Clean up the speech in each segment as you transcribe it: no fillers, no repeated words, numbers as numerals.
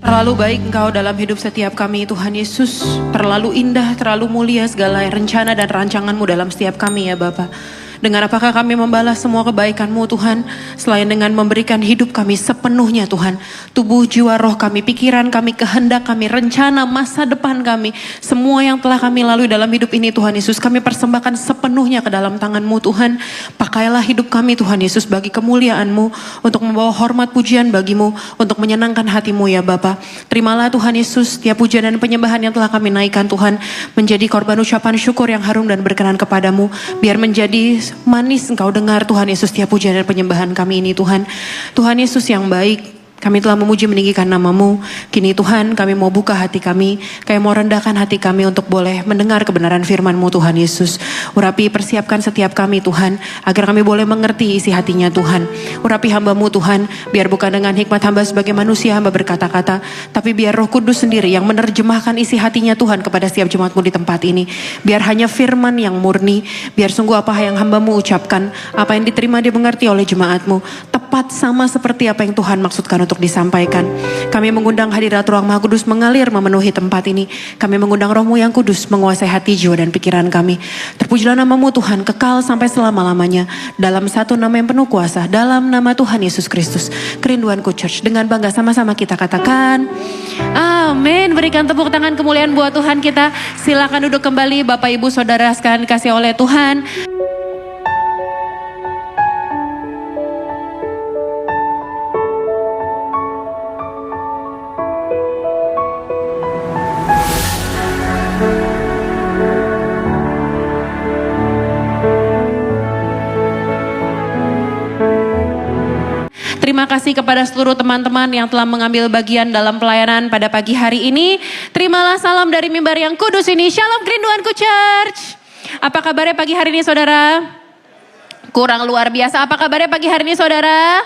Terlalu baik Engkau dalam hidup setiap kami Tuhan Yesus. Terlalu indah, terlalu mulia segala rencana dan rancangan-Mu dalam setiap kami ya Bapa. Dengan apakah kami membalas semua kebaikan-Mu Tuhan, selain dengan memberikan hidup kami sepenuhnya Tuhan. Tubuh, jiwa, roh kami, pikiran kami, kehendak kami, rencana masa depan kami. Semua yang telah kami lalui dalam hidup ini Tuhan Yesus, kami persembahkan sepenuhnya ke dalam tangan-Mu Tuhan. Pakailah hidup kami Tuhan Yesus bagi kemuliaan-Mu, untuk membawa hormat pujian bagi-Mu, untuk menyenangkan hati-Mu ya Bapa. Terimalah Tuhan Yesus setiap pujian dan penyembahan yang telah kami naikkan Tuhan, menjadi korban ucapan syukur yang harum dan berkenan kepadamu. Biar menjadi manis Engkau dengar Tuhan Yesus setiap pujian dan penyembahan kami ini Tuhan. Tuhan Yesus yang baik, kami telah memuji meninggikan nama-Mu. Kini Tuhan kami mau buka hati kami, kami mau rendahkan hati kami untuk boleh mendengar kebenaran firman-Mu Tuhan Yesus. Urapi persiapkan setiap kami Tuhan, agar kami boleh mengerti isi hatinya Tuhan. Urapi hamba-Mu Tuhan, biar bukan dengan hikmat hamba sebagai manusia hamba berkata-kata, tapi biar Roh Kudus sendiri yang menerjemahkan isi hatinya Tuhan kepada setiap jemaat-Mu di tempat ini. Biar hanya firman yang murni, biar sungguh apa yang hamba-Mu ucapkan, apa yang diterima dimengerti oleh jemaat-Mu, tepat sama seperti apa yang Tuhan maksudkan untuk disampaikan. Kami mengundang hadirat Roh Maha Kudus mengalir memenuhi tempat ini. Kami mengundang Roh-Mu yang kudus menguasai hati, jiwa dan pikiran kami. Terpujilah nama-Mu Tuhan kekal sampai selama-lamanya. Dalam satu nama yang penuh kuasa, dalam nama Tuhan Yesus Kristus. Kerinduanku Church, dengan bangga sama-sama kita katakan amin. Berikan tepuk tangan kemuliaan buat Tuhan kita. Silakan duduk kembali Bapak Ibu Saudara sekalian dikasihi oleh Tuhan. Terima kasih kepada seluruh teman-teman yang telah mengambil bagian dalam pelayanan pada pagi hari ini. Terimalah salam dari mimbar yang kudus ini. Shalom kerinduanku Church. Apa kabarnya pagi hari ini saudara? Kurang luar biasa. Apa kabarnya pagi hari ini saudara?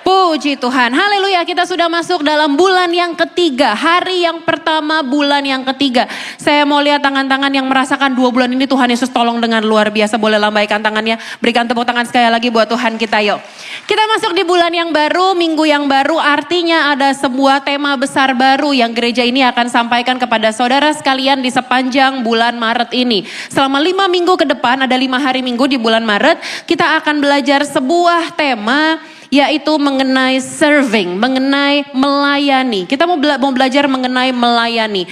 Puji Tuhan, haleluya, kita sudah masuk dalam bulan yang ketiga, hari yang pertama bulan yang ketiga. Saya mau lihat tangan-tangan yang merasakan 2 bulan ini Tuhan Yesus tolong dengan luar biasa. Boleh lambaikan tangannya, berikan tepuk tangan sekali lagi buat Tuhan kita yuk. Kita masuk di bulan yang baru, minggu yang baru, artinya ada sebuah tema besar baru yang gereja ini akan sampaikan kepada saudara sekalian di sepanjang bulan Maret ini. Selama 5 minggu ke depan, ada 5 hari minggu di bulan Maret, kita akan belajar sebuah tema, yaitu mengenai serving, mengenai melayani. Kita mau belajar mengenai melayani.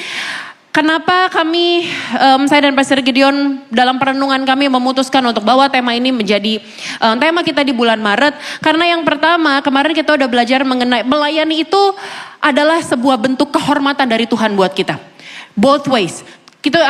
Kenapa kami, saya dan Pastor Gideon dalam perenungan kami memutuskan untuk bawa tema ini menjadi tema kita di bulan Maret. Karena yang pertama, kemarin kita udah belajar mengenai melayani itu adalah sebuah bentuk kehormatan dari Tuhan buat kita. Both ways. Kita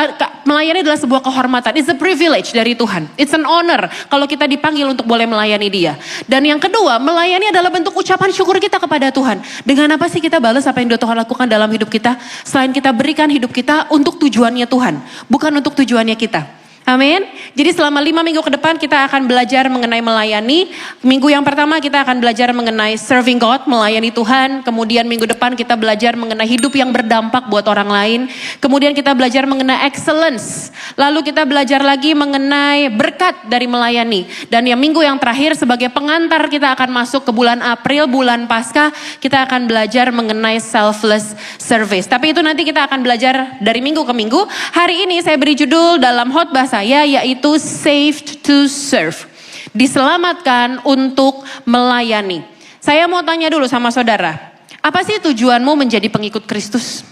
melayani adalah sebuah kehormatan. It's a privilege dari Tuhan. It's an honor kalau kita dipanggil untuk boleh melayani Dia. Dan yang kedua, melayani adalah bentuk ucapan syukur kita kepada Tuhan. Dengan apa sih kita balas apa yang Tuhan lakukan dalam hidup kita? Selain kita berikan hidup kita untuk tujuannya Tuhan, bukan untuk tujuannya kita. Amin. Jadi selama 5 minggu ke depan kita akan belajar mengenai melayani. Minggu yang pertama kita akan belajar mengenai serving God, melayani Tuhan. Kemudian minggu depan kita belajar mengenai hidup yang berdampak buat orang lain. Kemudian kita belajar mengenai excellence. Lalu kita belajar lagi mengenai berkat dari melayani. Dan yang minggu yang terakhir sebagai pengantar kita akan masuk ke bulan April, bulan Paskah. Kita akan belajar mengenai selfless service. Tapi itu nanti kita akan belajar dari minggu ke minggu. Hari ini saya beri judul dalam khotbah saya, yaitu saved to serve. Diselamatkan untuk melayani. Saya mau tanya dulu sama saudara, apa sih tujuanmu menjadi pengikut Kristus?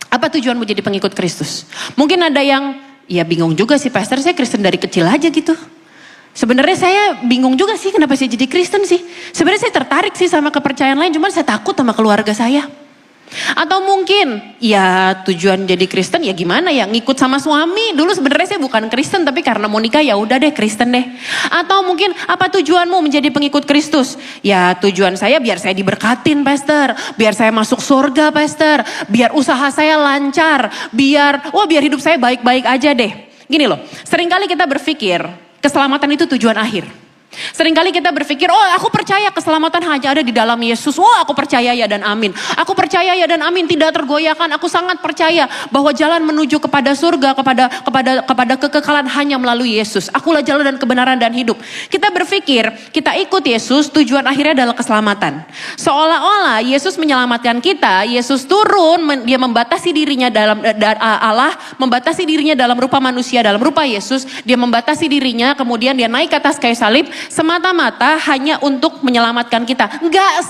Apa tujuanmu jadi pengikut Kristus? Mungkin ada yang, ya bingung juga sih Pastor, saya Kristen dari kecil aja gitu. Sebenarnya saya bingung juga sih kenapa saya jadi Kristen sih. Sebenarnya saya tertarik sih sama kepercayaan lain, cuman saya takut sama keluarga saya. Atau mungkin ya tujuan jadi Kristen ya gimana ya, ngikut sama suami. Dulu sebenarnya saya bukan Kristen, tapi karena mau nikah ya udah deh Kristen deh. Atau mungkin apa tujuanmu menjadi pengikut Kristus? Ya tujuan saya biar saya diberkatin Pastor, biar saya masuk surga Pastor, biar usaha saya lancar, biar hidup saya baik-baik aja deh. Gini loh, seringkali kita berpikir keselamatan itu tujuan akhir. Seringkali kita berpikir, oh aku percaya keselamatan hanya ada di dalam Yesus. Oh aku percaya ya dan amin. Aku percaya ya dan amin, tidak tergoyahkan. Aku sangat percaya bahwa jalan menuju kepada surga, kepada kekekalan hanya melalui Yesus. Akulah jalan dan kebenaran dan hidup. Kita berpikir, kita ikut Yesus, tujuan akhirnya adalah keselamatan. Seolah-olah Yesus menyelamatkan kita, Yesus turun, dia membatasi dirinya dalam Allah, membatasi dirinya dalam rupa manusia, dalam rupa Yesus. Dia membatasi dirinya, kemudian dia naik ke atas kayu salib, semata-mata hanya untuk menyelamatkan kita. Enggak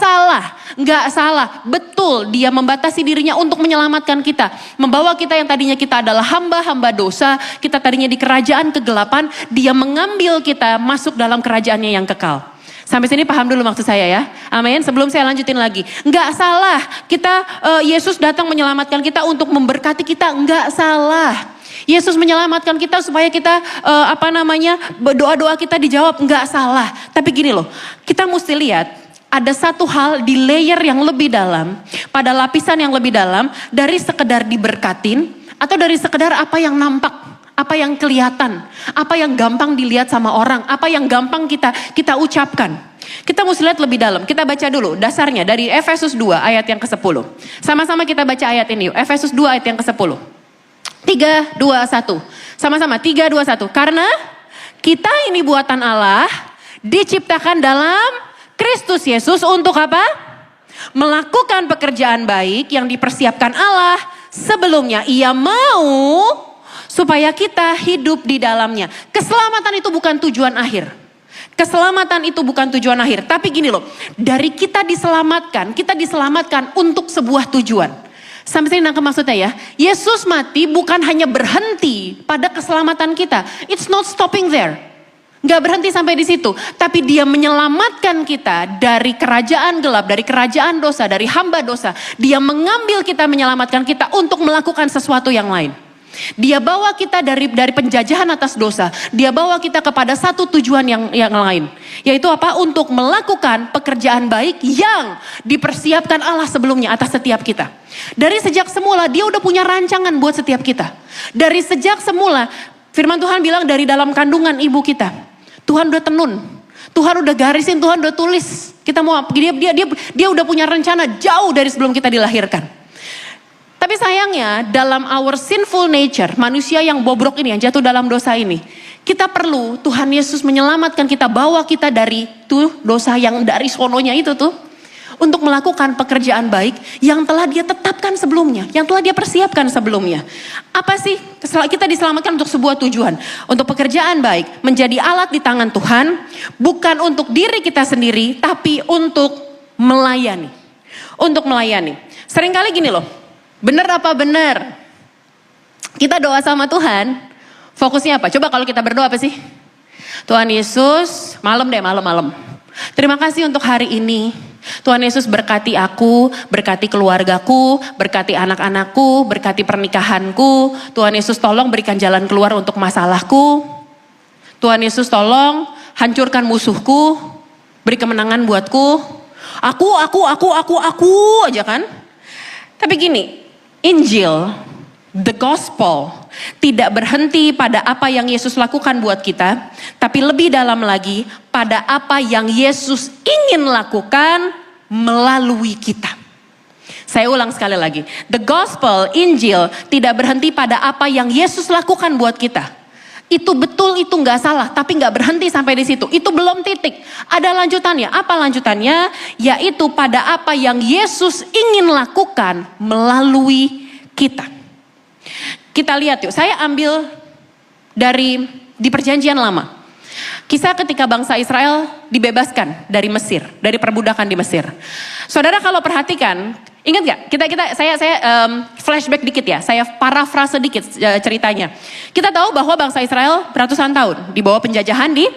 salah, betul dia membatasi dirinya untuk menyelamatkan kita. Membawa kita yang tadinya kita adalah hamba-hamba dosa, kita tadinya di kerajaan kegelapan, dia mengambil kita masuk dalam kerajaannya yang kekal. Sampai sini paham dulu maksud saya ya. Amin. Sebelum saya lanjutin lagi. Enggak salah, Yesus datang menyelamatkan kita untuk memberkati kita, enggak salah. Yesus menyelamatkan kita supaya kita doa-doa kita dijawab, enggak salah. Tapi gini loh, kita mesti lihat ada satu hal di layer yang lebih dalam, pada lapisan yang lebih dalam dari sekedar diberkatin atau dari sekedar apa yang nampak, apa yang kelihatan, apa yang gampang dilihat sama orang, apa yang gampang kita ucapkan. Kita mesti lihat lebih dalam. Kita baca dulu dasarnya dari Efesus 2 ayat yang ke-10. Sama-sama kita baca ayat ini yuk. Efesus 2 ayat yang ke-10. 3, 2, 1. Sama-sama 3, 2, 1. Karena kita ini buatan Allah, diciptakan dalam Kristus Yesus untuk apa? Melakukan pekerjaan baik yang dipersiapkan Allah sebelumnya. Ia mau supaya kita hidup di dalamnya. Keselamatan itu bukan tujuan akhir. Keselamatan itu bukan tujuan akhir. Tapi gini loh, dari kita diselamatkan untuk sebuah tujuan. Sampai sini nangkep maksudnya ya. Yesus mati bukan hanya berhenti pada keselamatan kita. It's not stopping there. Gak berhenti sampai di situ. Tapi dia menyelamatkan kita dari kerajaan gelap, dari kerajaan dosa, dari hamba dosa. Dia mengambil kita, menyelamatkan kita untuk melakukan sesuatu yang lain. Dia bawa kita dari penjajahan atas dosa. Dia bawa kita kepada satu tujuan yang lain. Yaitu apa? Untuk melakukan pekerjaan baik yang dipersiapkan Allah sebelumnya atas setiap kita. Dari sejak semula dia udah punya rancangan buat setiap kita. Dari sejak semula firman Tuhan bilang dari dalam kandungan ibu kita. Tuhan udah tenun. Tuhan udah garisin, Tuhan udah tulis. Dia udah punya rencana jauh dari sebelum kita dilahirkan. Tapi sayangnya dalam our sinful nature, manusia yang bobrok ini, yang jatuh dalam dosa ini, kita perlu Tuhan Yesus menyelamatkan kita, bawa kita dari tuh dosa yang dari sononya itu tuh, untuk melakukan pekerjaan baik yang telah dia tetapkan sebelumnya, yang telah dia persiapkan sebelumnya. Apa sih? Kita diselamatkan untuk sebuah tujuan, untuk pekerjaan baik, menjadi alat di tangan Tuhan, bukan untuk diri kita sendiri, tapi untuk melayani. Untuk melayani. Seringkali gini loh, bener apa bener? Kita doa sama Tuhan, fokusnya apa? Coba kalau kita berdoa apa sih? Tuhan Yesus, malam. Terima kasih untuk hari ini. Tuhan Yesus berkati aku, berkati keluargaku, berkati anak-anakku, berkati pernikahanku. Tuhan Yesus tolong berikan jalan keluar untuk masalahku. Tuhan Yesus tolong hancurkan musuhku, beri kemenangan buatku. Aku aja kan. Tapi gini, Injil, the gospel, tidak berhenti pada apa yang Yesus lakukan buat kita, tapi lebih dalam lagi pada apa yang Yesus ingin lakukan melalui kita. Saya ulang sekali lagi, the gospel, Injil, tidak berhenti pada apa yang Yesus lakukan buat kita. Itu betul, itu nggak salah, tapi nggak berhenti sampai di situ. Itu belum titik. Ada lanjutannya. Apa lanjutannya? Yaitu pada apa yang Yesus ingin lakukan melalui kita. Kita lihat yuk. Saya ambil di Perjanjian Lama. Kisah ketika bangsa Israel dibebaskan dari Mesir, dari perbudakan di Mesir. Saudara kalau perhatikan, ingat gak? Saya flashback dikit ya, saya parafrase dikit ceritanya. Kita tahu bahwa bangsa Israel beratusan tahun di bawah penjajahan di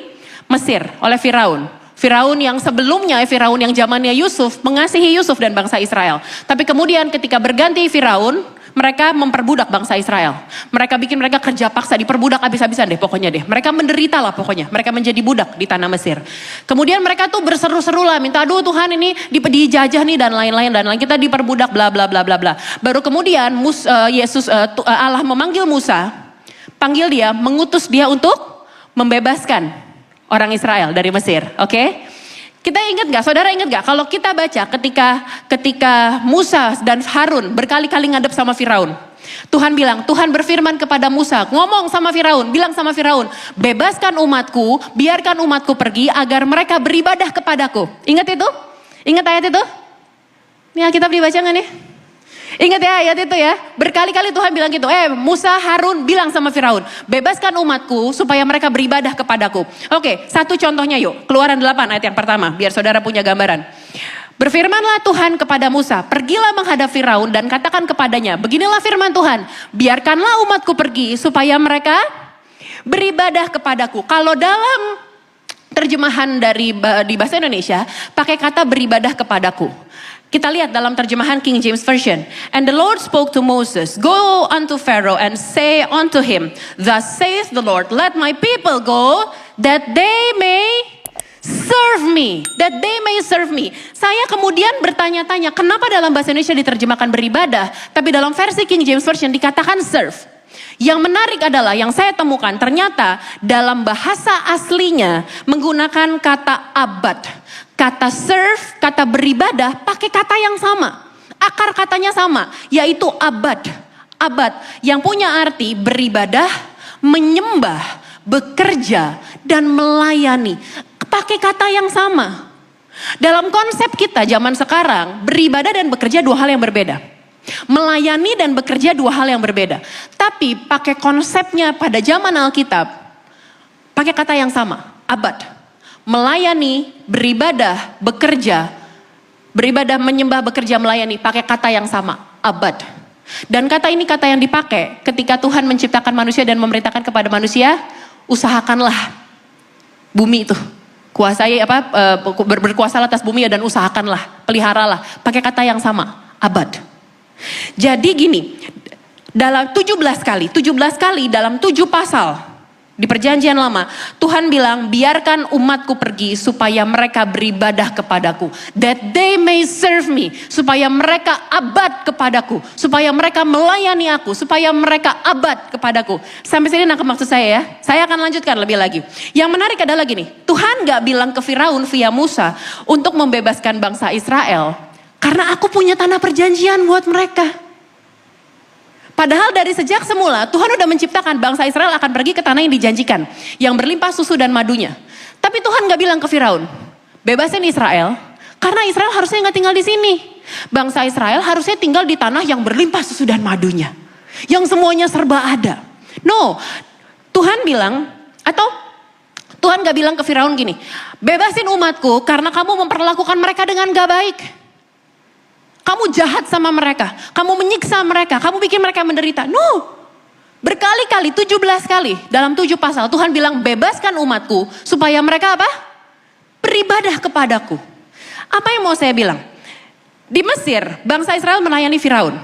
Mesir oleh Firaun. Firaun yang sebelumnya, Firaun yang zamannya Yusuf, mengasihi Yusuf dan bangsa Israel. Tapi kemudian ketika berganti Firaun, mereka memperbudak bangsa Israel. Mereka bikin mereka kerja paksa, diperbudak habis-habisan deh pokoknya deh. Mereka menderita lah pokoknya. Mereka menjadi budak di tanah Mesir. Kemudian mereka tuh berseru-seru lah, minta aduh Tuhan ini dijajah nih dan lain-lain. Kita diperbudak bla bla bla bla bla. Baru kemudian Allah memanggil Musa, panggil dia, mengutus dia untuk membebaskan Orang Israel dari Mesir, oke? Kita ingat gak, saudara ingat gak? Kalau kita baca ketika Musa dan Harun berkali-kali ngadep sama Firaun. Tuhan bilang, Tuhan berfirman kepada Musa, ngomong sama Firaun, bilang sama Firaun, bebaskan umatku, biarkan umatku pergi agar mereka beribadah kepadaku. Ingat itu? Ingat ayat itu? Ini Alkitab dibaca gak nih? Ingat ya ayat itu ya, berkali-kali Tuhan bilang gitu, Musa, Harun bilang sama Firaun, bebaskan umatku supaya mereka beribadah kepadaku. Oke, satu contohnya yuk, Keluaran 8 ayat yang pertama, biar saudara punya gambaran. Berfirmanlah Tuhan kepada Musa, pergilah menghadap Firaun dan katakan kepadanya, beginilah firman Tuhan, biarkanlah umatku pergi supaya mereka beribadah kepadaku. Kalau dalam terjemahan di bahasa Indonesia, pakai kata beribadah kepadaku. Kita lihat dalam terjemahan King James Version. And the Lord spoke to Moses, go unto Pharaoh and say unto him, thus saith the Lord, let my people go, that they may serve me, that they may serve me. Saya kemudian bertanya-tanya, kenapa dalam bahasa Indonesia diterjemahkan beribadah, tapi dalam versi King James Version dikatakan serve. Yang menarik adalah yang saya temukan, ternyata dalam bahasa aslinya menggunakan kata abad. Kata serve, kata beribadah pakai kata yang sama. Akar katanya sama, yaitu abad. Abad yang punya arti beribadah, menyembah, bekerja, dan melayani. Pakai kata yang sama. Dalam konsep kita zaman sekarang, beribadah dan bekerja dua hal yang berbeda. Melayani dan bekerja dua hal yang berbeda. Tapi pakai konsepnya pada zaman Alkitab, pakai kata yang sama, abad. Melayani, beribadah, bekerja, beribadah, menyembah, bekerja, melayani, pakai kata yang sama, abad. Dan kata ini kata yang dipakai ketika Tuhan menciptakan manusia dan memerintahkan kepada manusia, usahakanlah bumi itu. Kuasai berkuasalah atas bumi dan usahakanlah, peliharalah, pakai kata yang sama, abad. Jadi gini, dalam 17 kali dalam 7 pasal di perjanjian lama, Tuhan bilang biarkan umatku pergi supaya mereka beribadah kepadaku. That they may serve me. Supaya mereka abad kepadaku. Supaya mereka melayani aku. Supaya mereka abad kepadaku. Sampai sini nangkep maksud saya ya. Saya akan lanjutkan lebih lagi. Yang menarik adalah gini. Tuhan gak bilang ke Firaun via Musa untuk membebaskan bangsa Israel. Karena aku punya tanah perjanjian buat mereka. Padahal dari sejak semula Tuhan udah menciptakan bangsa Israel akan pergi ke tanah yang dijanjikan. Yang berlimpah susu dan madunya. Tapi Tuhan gak bilang ke Firaun, bebasin Israel. Karena Israel harusnya gak tinggal di sini. Bangsa Israel harusnya tinggal di tanah yang berlimpah susu dan madunya. Yang semuanya serba ada. No, Tuhan bilang, atau Tuhan gak bilang ke Firaun gini, bebasin umatku karena kamu memperlakukan mereka dengan gak baik. Kamu jahat sama mereka, kamu menyiksa mereka, kamu bikin mereka menderita. No, berkali-kali, 17 kali dalam 7 pasal Tuhan bilang bebaskan umatku supaya mereka apa? Beribadah kepadaku. Apa yang mau saya bilang? Di Mesir, bangsa Israel melayani Firaun.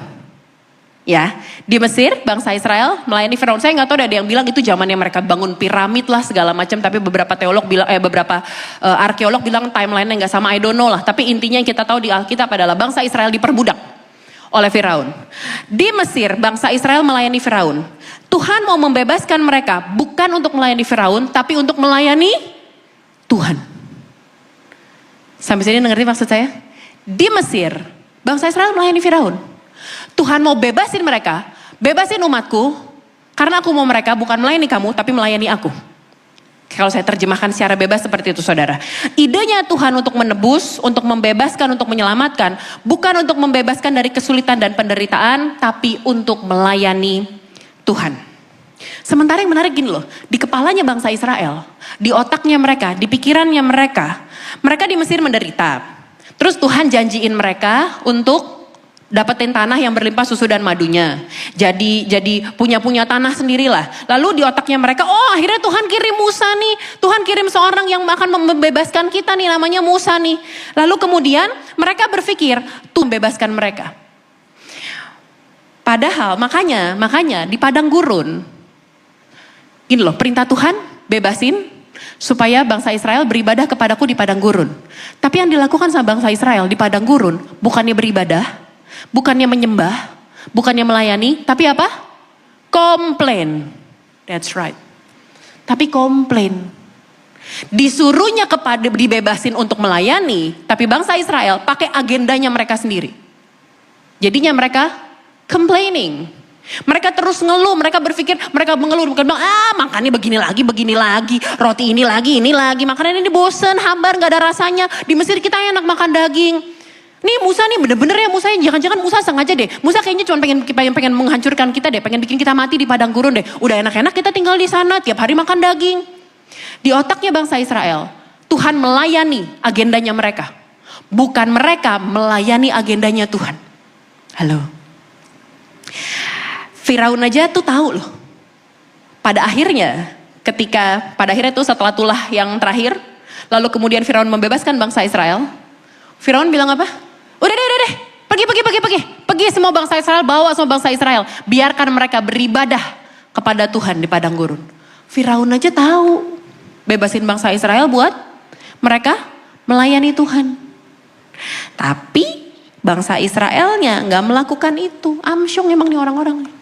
Ya, di Mesir bangsa Israel melayani Firaun. Saya nggak tahu ada yang bilang itu zamannya mereka bangun piramid lah segala macam. Tapi beberapa teolog bilang, beberapa arkeolog bilang timeline-nya nggak sama. I don't know lah. Tapi intinya yang kita tahu di Alkitab adalah bangsa Israel diperbudak oleh Firaun. Di Mesir bangsa Israel melayani Firaun. Tuhan mau membebaskan mereka bukan untuk melayani Firaun, tapi untuk melayani Tuhan. Sampai sini ngerti maksud saya? Di Mesir bangsa Israel melayani Firaun. Tuhan mau bebasin mereka, bebasin umatku, karena aku mau mereka bukan melayani kamu, tapi melayani aku. Kalau saya terjemahkan secara bebas seperti itu saudara. Idenya Tuhan untuk menebus, untuk membebaskan, untuk menyelamatkan, bukan untuk membebaskan dari kesulitan dan penderitaan, tapi untuk melayani Tuhan. Sementara yang menarik gini loh, di kepalanya bangsa Israel, di otaknya mereka, di pikirannya mereka di Mesir menderita. Terus Tuhan janjiin mereka untuk dapetin tanah yang berlimpah susu dan madunya. Jadi punya tanah sendirilah. Lalu di otaknya mereka, oh akhirnya Tuhan kirim Musa nih. Tuhan kirim seorang yang akan membebaskan kita nih, namanya Musa nih. Lalu kemudian mereka berpikir, Tuhan bebaskan mereka. Padahal makanya di padang gurun, gini loh, perintah Tuhan bebasin supaya bangsa Israel beribadah kepadaku di padang gurun. Tapi yang dilakukan sama bangsa Israel di padang gurun bukannya beribadah, bukannya menyembah, bukannya melayani, tapi apa? Komplain. That's right. Tapi komplain. Disuruhnya dibebasin untuk melayani, tapi bangsa Israel pakai agendanya mereka sendiri. Jadinya mereka complaining. Mereka terus ngeluh, mereka berpikir, mereka mengeluh, mereka bilang, makannya begini lagi, roti ini lagi, makanan ini bosen, hambar, gak ada rasanya. Di Mesir kita enak makan daging. Nih Musa nih bener-bener ya Musa, jangan-jangan Musa sengaja deh. Musa kayaknya cuma pengen menghancurkan kita deh, pengen bikin kita mati di padang gurun deh. Udah enak-enak kita tinggal di sana, tiap hari makan daging. Di otaknya bangsa Israel, Tuhan melayani agendanya mereka. Bukan mereka melayani agendanya Tuhan. Halo. Firaun aja tuh tahu loh. Pada akhirnya itu setelah tulah yang terakhir, lalu kemudian Firaun membebaskan bangsa Israel. Firaun bilang apa? Udah deh, pergi semua bangsa Israel, bawa semua bangsa Israel. Biarkan mereka beribadah kepada Tuhan di padang gurun. Firaun aja tahu, bebasin bangsa Israel buat mereka melayani Tuhan. Tapi bangsa Israelnya gak melakukan itu. Amsyong emang nih orang-orang.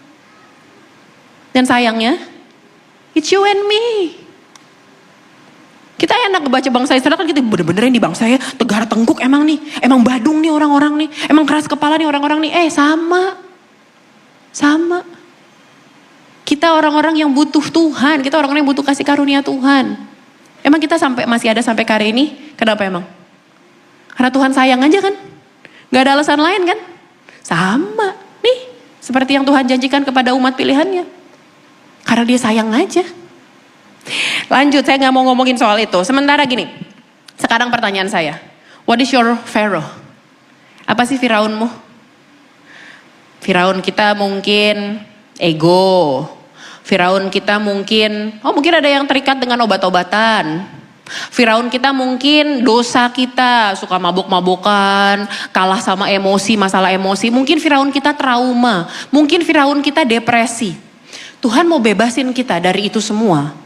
Dan sayangnya, it's you and me. Kita enak baca bangsa Israel kan, kita bener-bener di bangsa ya tegar tengkuk emang nih. Emang badung nih orang-orang nih. Emang keras kepala nih orang-orang nih. Sama. Kita orang-orang yang butuh Tuhan. Kita orang-orang yang butuh kasih karunia Tuhan. Emang kita masih ada sampai hari ini. Kenapa emang? Karena Tuhan sayang aja kan. Gak ada alasan lain kan. Sama. Nih. Seperti yang Tuhan janjikan kepada umat pilihannya. Karena dia sayang aja. Lanjut, saya gak mau ngomongin soal itu. Sementara gini. Sekarang pertanyaan saya. What is your Pharaoh? Apa sih Firaunmu? Firaun kita mungkin ego. Firaun kita mungkin ada yang terikat dengan obat-obatan. Firaun kita mungkin dosa kita, suka mabuk-mabukan, kalah sama emosi, masalah emosi. Mungkin Firaun kita trauma, mungkin Firaun kita depresi. Tuhan mau bebasin kita dari itu semua.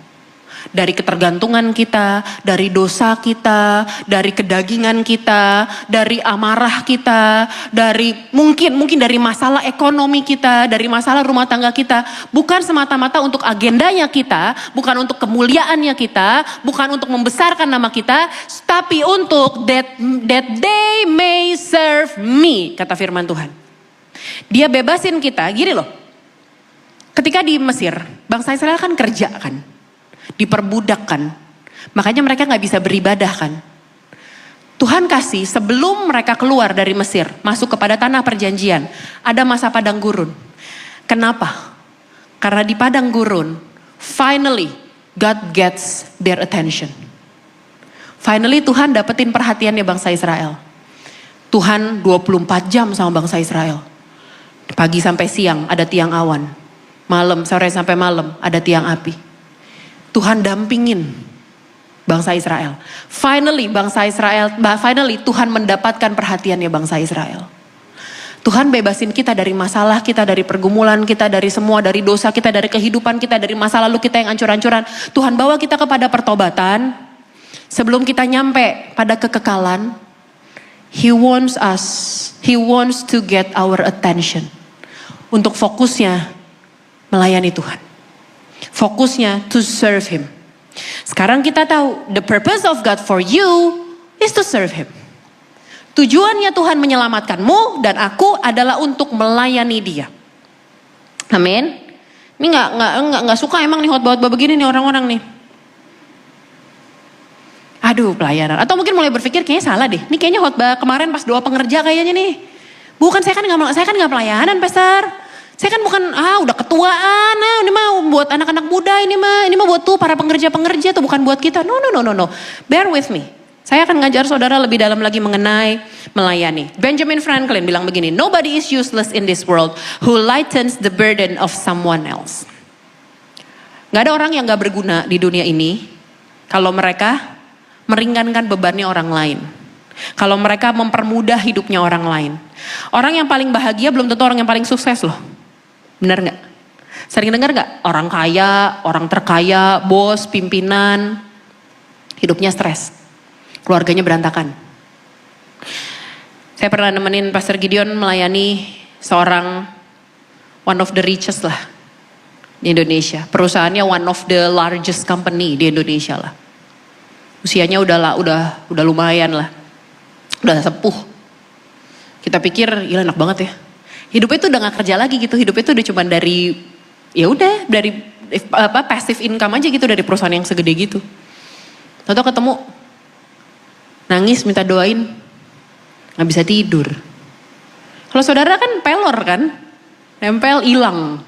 Dari ketergantungan kita, dari dosa kita, dari kedagingan kita, dari amarah kita, dari mungkin dari masalah ekonomi kita, dari masalah rumah tangga kita. Bukan semata-mata untuk agendanya kita, bukan untuk kemuliaannya kita, bukan untuk membesarkan nama kita, tapi untuk that they may serve me, kata firman Tuhan. Dia bebasin kita, gini loh. Ketika di Mesir, bangsa Israel kan kerja kan. Diperbudak kan. Makanya mereka gak bisa beribadah kan. Tuhan kasih sebelum mereka keluar dari Mesir, masuk kepada tanah perjanjian, ada masa padang gurun. Kenapa? Karena di padang gurun, finally God gets their attention. Finally Tuhan dapetin perhatiannya bangsa Israel. Tuhan 24 jam sama bangsa Israel. Pagi sampai siang ada tiang awan. Sore sampai malam ada tiang api. Tuhan dampingin bangsa Israel. Finally Tuhan mendapatkan perhatiannya bangsa Israel. Tuhan bebasin kita dari masalah kita, dari pergumulan kita, dari semua, dari dosa kita, dari kehidupan kita, dari masa lalu kita yang ancur-ancuran. Tuhan bawa kita kepada pertobatan. Sebelum kita nyampe pada kekekalan, He wants to get our attention. Untuk fokusnya melayani Tuhan. Fokusnya to serve Him. Sekarang kita tahu the purpose of God for you is to serve Him. Tujuannya Tuhan menyelamatkanmu dan aku adalah untuk melayani Dia. Amin. Ini nggak suka emang nih khotbah begini nih orang-orang nih. Aduh pelayanan. Atau mungkin mulai berpikir kayaknya salah deh. Ini kayaknya khotbah kemarin pas doa pengerja kayaknya nih. Bukan saya kan nggak pelayanan pastor. Saya kan bukan udah ketuaan, ini mah buat anak-anak muda, ini mah buat tuh para pengerja-pengerja tuh, bukan buat kita. No. Bear with me. Saya akan ngajar saudara lebih dalam lagi mengenai melayani. Benjamin Franklin bilang begini, nobody is useless in this world who lightens the burden of someone else. Gak ada orang yang gak berguna di dunia ini kalau mereka meringankan bebannya orang lain. Kalau mereka mempermudah hidupnya orang lain. Orang yang paling bahagia belum tentu orang yang paling sukses loh. Benar gak? Sering dengar gak? Orang kaya, orang terkaya, bos, pimpinan, hidupnya stres. Keluarganya berantakan. Saya pernah nemenin Pastor Gideon melayani seorang one of the richest lah di Indonesia. Perusahaannya one of the largest company di Indonesia lah. Usianya udah lumayan lah. Udah sepuh. Kita pikir, gila enak banget ya. Hidupnya tuh udah gak kerja lagi gitu. Hidupnya tuh udah cuma dari, ya udah dari passive income aja gitu dari perusahaan yang segede gitu. Tahu ketemu, nangis minta doain, gak bisa tidur. Kalau saudara kan pelor kan, nempel hilang.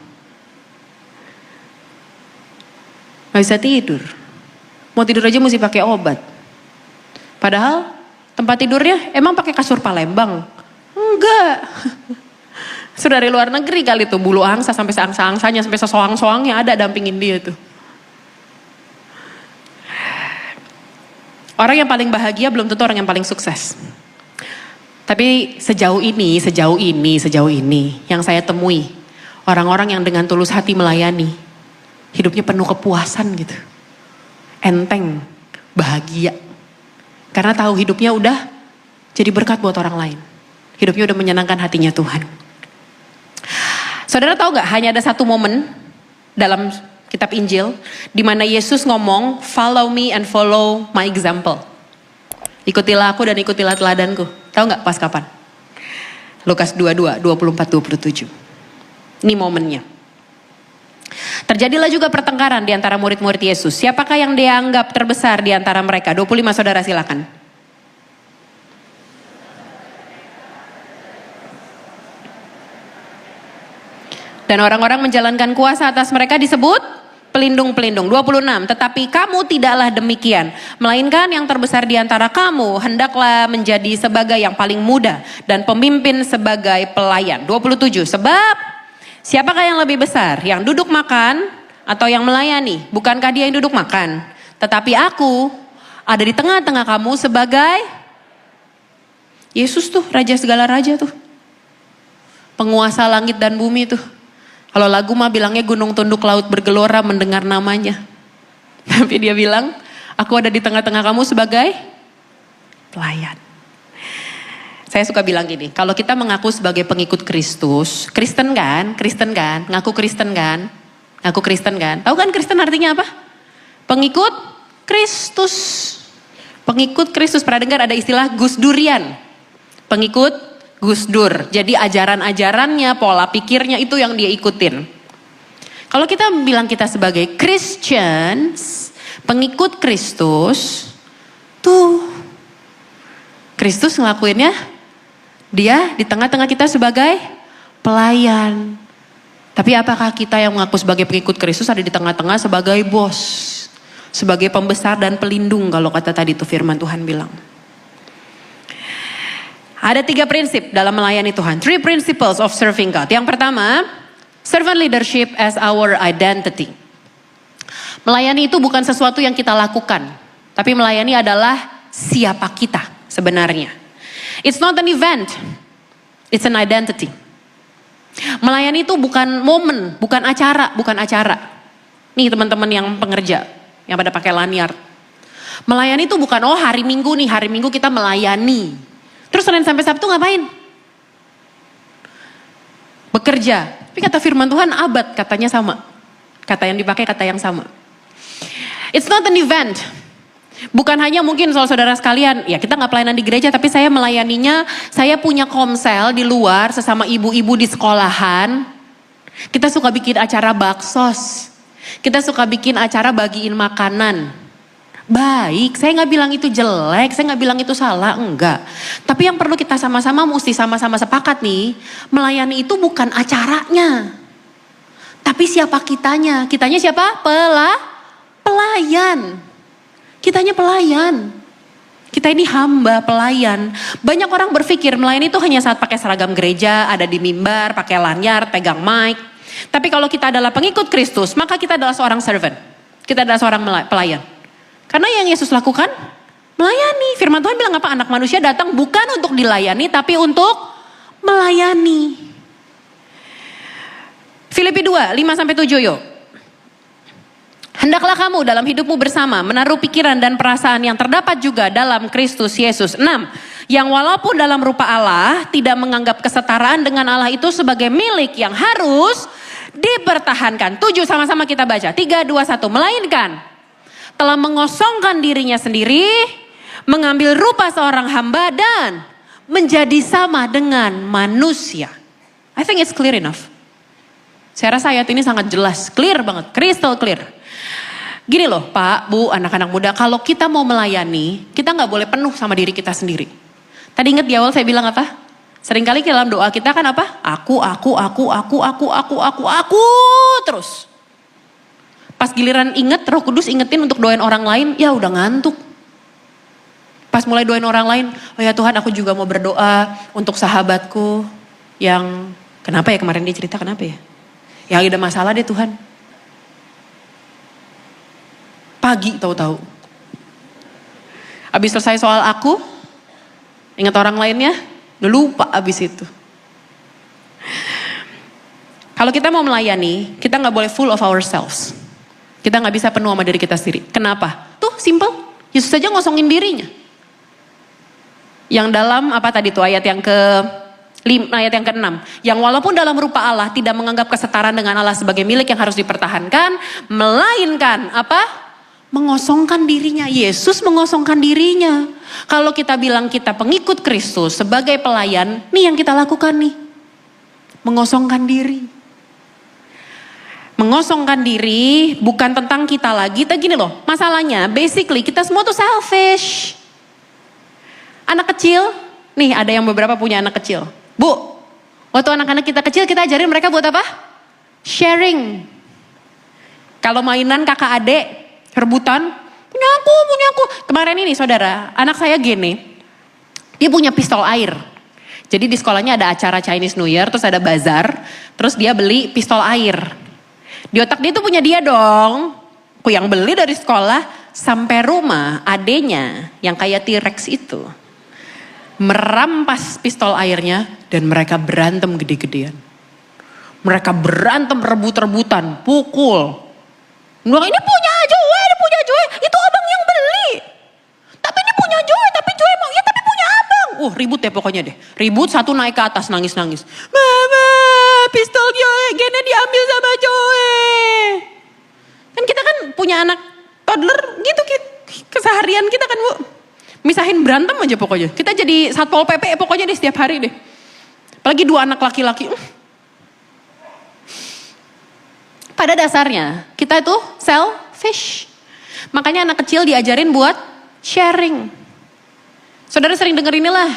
Gak bisa tidur. Mau tidur aja mesti pakai obat. Padahal tempat tidurnya emang pakai kasur Palembang? Enggak. Sudah dari luar negeri kali tuh, bulu angsa sampai seangsa-angsanya, sampai sesoang-soangnya ada dampingin dia tuh. Orang yang paling bahagia belum tentu orang yang paling sukses. Tapi sejauh ini yang saya temui, orang-orang yang dengan tulus hati melayani, hidupnya penuh kepuasan gitu. Enteng, bahagia. Karena tahu hidupnya udah jadi berkat buat orang lain. Hidupnya udah menyenangkan hatinya Tuhan. Saudara tahu gak, hanya ada satu momen dalam kitab Injil di mana Yesus ngomong, follow me and follow my example. Ikutilah aku dan ikutilah teladanku. Tahu gak pas kapan? Lukas 22, 24, 27. Ini momennya. Terjadilah juga pertengkaran di antara murid-murid Yesus. Siapakah yang dianggap terbesar di antara mereka? 25 saudara silakan. Dan orang-orang menjalankan kuasa atas mereka disebut pelindung-pelindung. 26. Tetapi kamu tidaklah demikian. Melainkan yang terbesar di antara kamu hendaklah menjadi sebagai yang paling muda. Dan pemimpin sebagai pelayan. 27. Sebab siapakah yang lebih besar? Yang duduk makan atau yang melayani? Bukankah dia yang duduk makan? Tetapi aku ada di tengah-tengah kamu sebagai Yesus tuh, raja segala raja tuh. Penguasa langit dan bumi tuh. Kalau lagu mah bilangnya gunung tunduk laut bergelora mendengar namanya. Tapi dia bilang, aku ada di tengah-tengah kamu sebagai pelayan. Saya suka bilang gini, kalau kita mengaku sebagai pengikut Kristus, Kristen kan, ngaku Kristen kan, tahu kan Kristen artinya apa? Pengikut Kristus. Pengikut Kristus, pernah dengar ada istilah Gus Durian? Pengikut Gus Dur. Jadi ajaran-ajarannya, pola pikirnya itu yang dia ikutin. Kalau kita bilang kita sebagai Christians, pengikut Kristus, tuh Kristus ngelakuinnya, dia di tengah-tengah kita sebagai pelayan. Tapi apakah kita yang mengaku sebagai pengikut Kristus ada di tengah-tengah sebagai bos, sebagai pembesar dan pelindung kalau kata tadi tuh firman Tuhan bilang. Ada 3 prinsip dalam melayani Tuhan. 3 principles of serving God. Yang pertama, servant leadership as our identity. Melayani itu bukan sesuatu yang kita lakukan. Tapi melayani adalah siapa kita sebenarnya. It's not an event. It's an identity. Melayani itu bukan momen, bukan acara. Nih teman-teman yang pengerja, yang pada pakai lanyard. Melayani itu bukan, hari Minggu kita melayani. Terus Senin sampai Sabtu ngapain? Bekerja. Tapi kata firman Tuhan abad katanya sama. Kata yang dipakai kata yang sama. It's not an event. Bukan hanya mungkin soal saudara sekalian. Ya kita gak pelayanan di gereja tapi saya melayaninya. Saya punya komsel di luar sesama ibu-ibu di sekolahan. Kita suka bikin acara baksos. Kita suka bikin acara bagiin makanan. Baik, saya gak bilang itu jelek, saya gak bilang itu salah, enggak. Tapi yang perlu kita sama-sama mesti sama-sama sepakat nih, melayani itu bukan acaranya. Tapi siapa kitanya? Kitanya siapa? Pelayan. Kitanya pelayan. Kita ini hamba, pelayan. Banyak orang berpikir melayani itu hanya saat pakai seragam gereja, ada di mimbar, pakai lanyard, pegang mic. Tapi kalau kita adalah pengikut Kristus, maka kita adalah seorang servant. Kita adalah seorang pelayan. Karena yang Yesus lakukan, melayani. Firman Tuhan bilang apa? Anak manusia datang bukan untuk dilayani, tapi untuk melayani. Filipi 2, 5-7 yuk. Hendaklah kamu dalam hidupmu bersama menaruh pikiran dan perasaan yang terdapat juga dalam Kristus Yesus. 6. Yang walaupun dalam rupa Allah tidak menganggap kesetaraan dengan Allah itu sebagai milik yang harus dipertahankan. 7 sama-sama kita baca. 3, 2, 1. Melainkan telah mengosongkan dirinya sendiri, mengambil rupa seorang hamba dan menjadi sama dengan manusia. I think it's clear enough. Saya rasa ayat ini sangat jelas, clear banget, crystal clear. Gini loh Pak, Bu, anak-anak muda, kalau kita mau melayani, kita gak boleh penuh sama diri kita sendiri. Tadi ingat di awal saya bilang apa? Seringkali dalam doa kita kan apa? Aku terus. Pas giliran inget, Roh Kudus ingetin untuk doain orang lain, ya udah ngantuk. Pas mulai doain orang lain, oh ya Tuhan aku juga mau berdoa untuk sahabatku yang, kenapa ya kemarin dia cerita kenapa ya? Yang ada masalah deh Tuhan. Pagi tahu-tahu. Habis selesai soal aku, ingat orang lainnya, udah lupa abis itu. Kalau kita mau melayani, kita gak boleh full of ourselves. Kita gak bisa penuh sama diri kita sendiri. Kenapa? Tuh simple, Yesus saja ngosongin dirinya. Yang dalam apa tadi tuh ayat yang ke-6. Yang walaupun dalam rupa Allah tidak menganggap kesetaraan dengan Allah sebagai milik yang harus dipertahankan. Melainkan apa? Mengosongkan dirinya. Yesus mengosongkan dirinya. Kalau kita bilang kita pengikut Kristus sebagai pelayan, nih yang kita lakukan nih. Mengosongkan diri. Mengosongkan diri bukan tentang kita lagi. Kita gini loh, masalahnya basically kita semua tuh selfish. Anak kecil, nih ada yang beberapa punya anak kecil. Bu, waktu anak-anak kita kecil kita ajarin mereka buat apa? Sharing. Kalau mainan kakak adik, rebutan, punya aku. Kemarin ini saudara, anak saya gini, dia punya pistol air. Jadi di sekolahnya ada acara Chinese New Year, terus ada bazar, terus dia beli pistol air. Di otak dia tuh punya dia dong. Aku yang beli dari sekolah sampai rumah, adenya yang kayak T-Rex itu merampas pistol airnya dan mereka berantem gede-gedean. Mereka berantem rebut-rebutan, pukul. Bilang ini punya Joy, itu abang yang beli. Tapi ini punya Joy, tapi Joy mau, ya tapi punya abang. Ribut deh pokoknya deh. Ribut, satu naik ke atas nangis-nangis. Mama, pistol Joy, Gena diambil sama Joy. Kan kita kan punya anak toddler gitu, keseharian kita kan Bu. Misahin berantem aja pokoknya. Kita jadi Satpol PP pokoknya deh setiap hari deh. Apalagi 2 anak laki-laki. Pada dasarnya kita itu selfish. Makanya anak kecil diajarin buat sharing. Saudara sering denger inilah.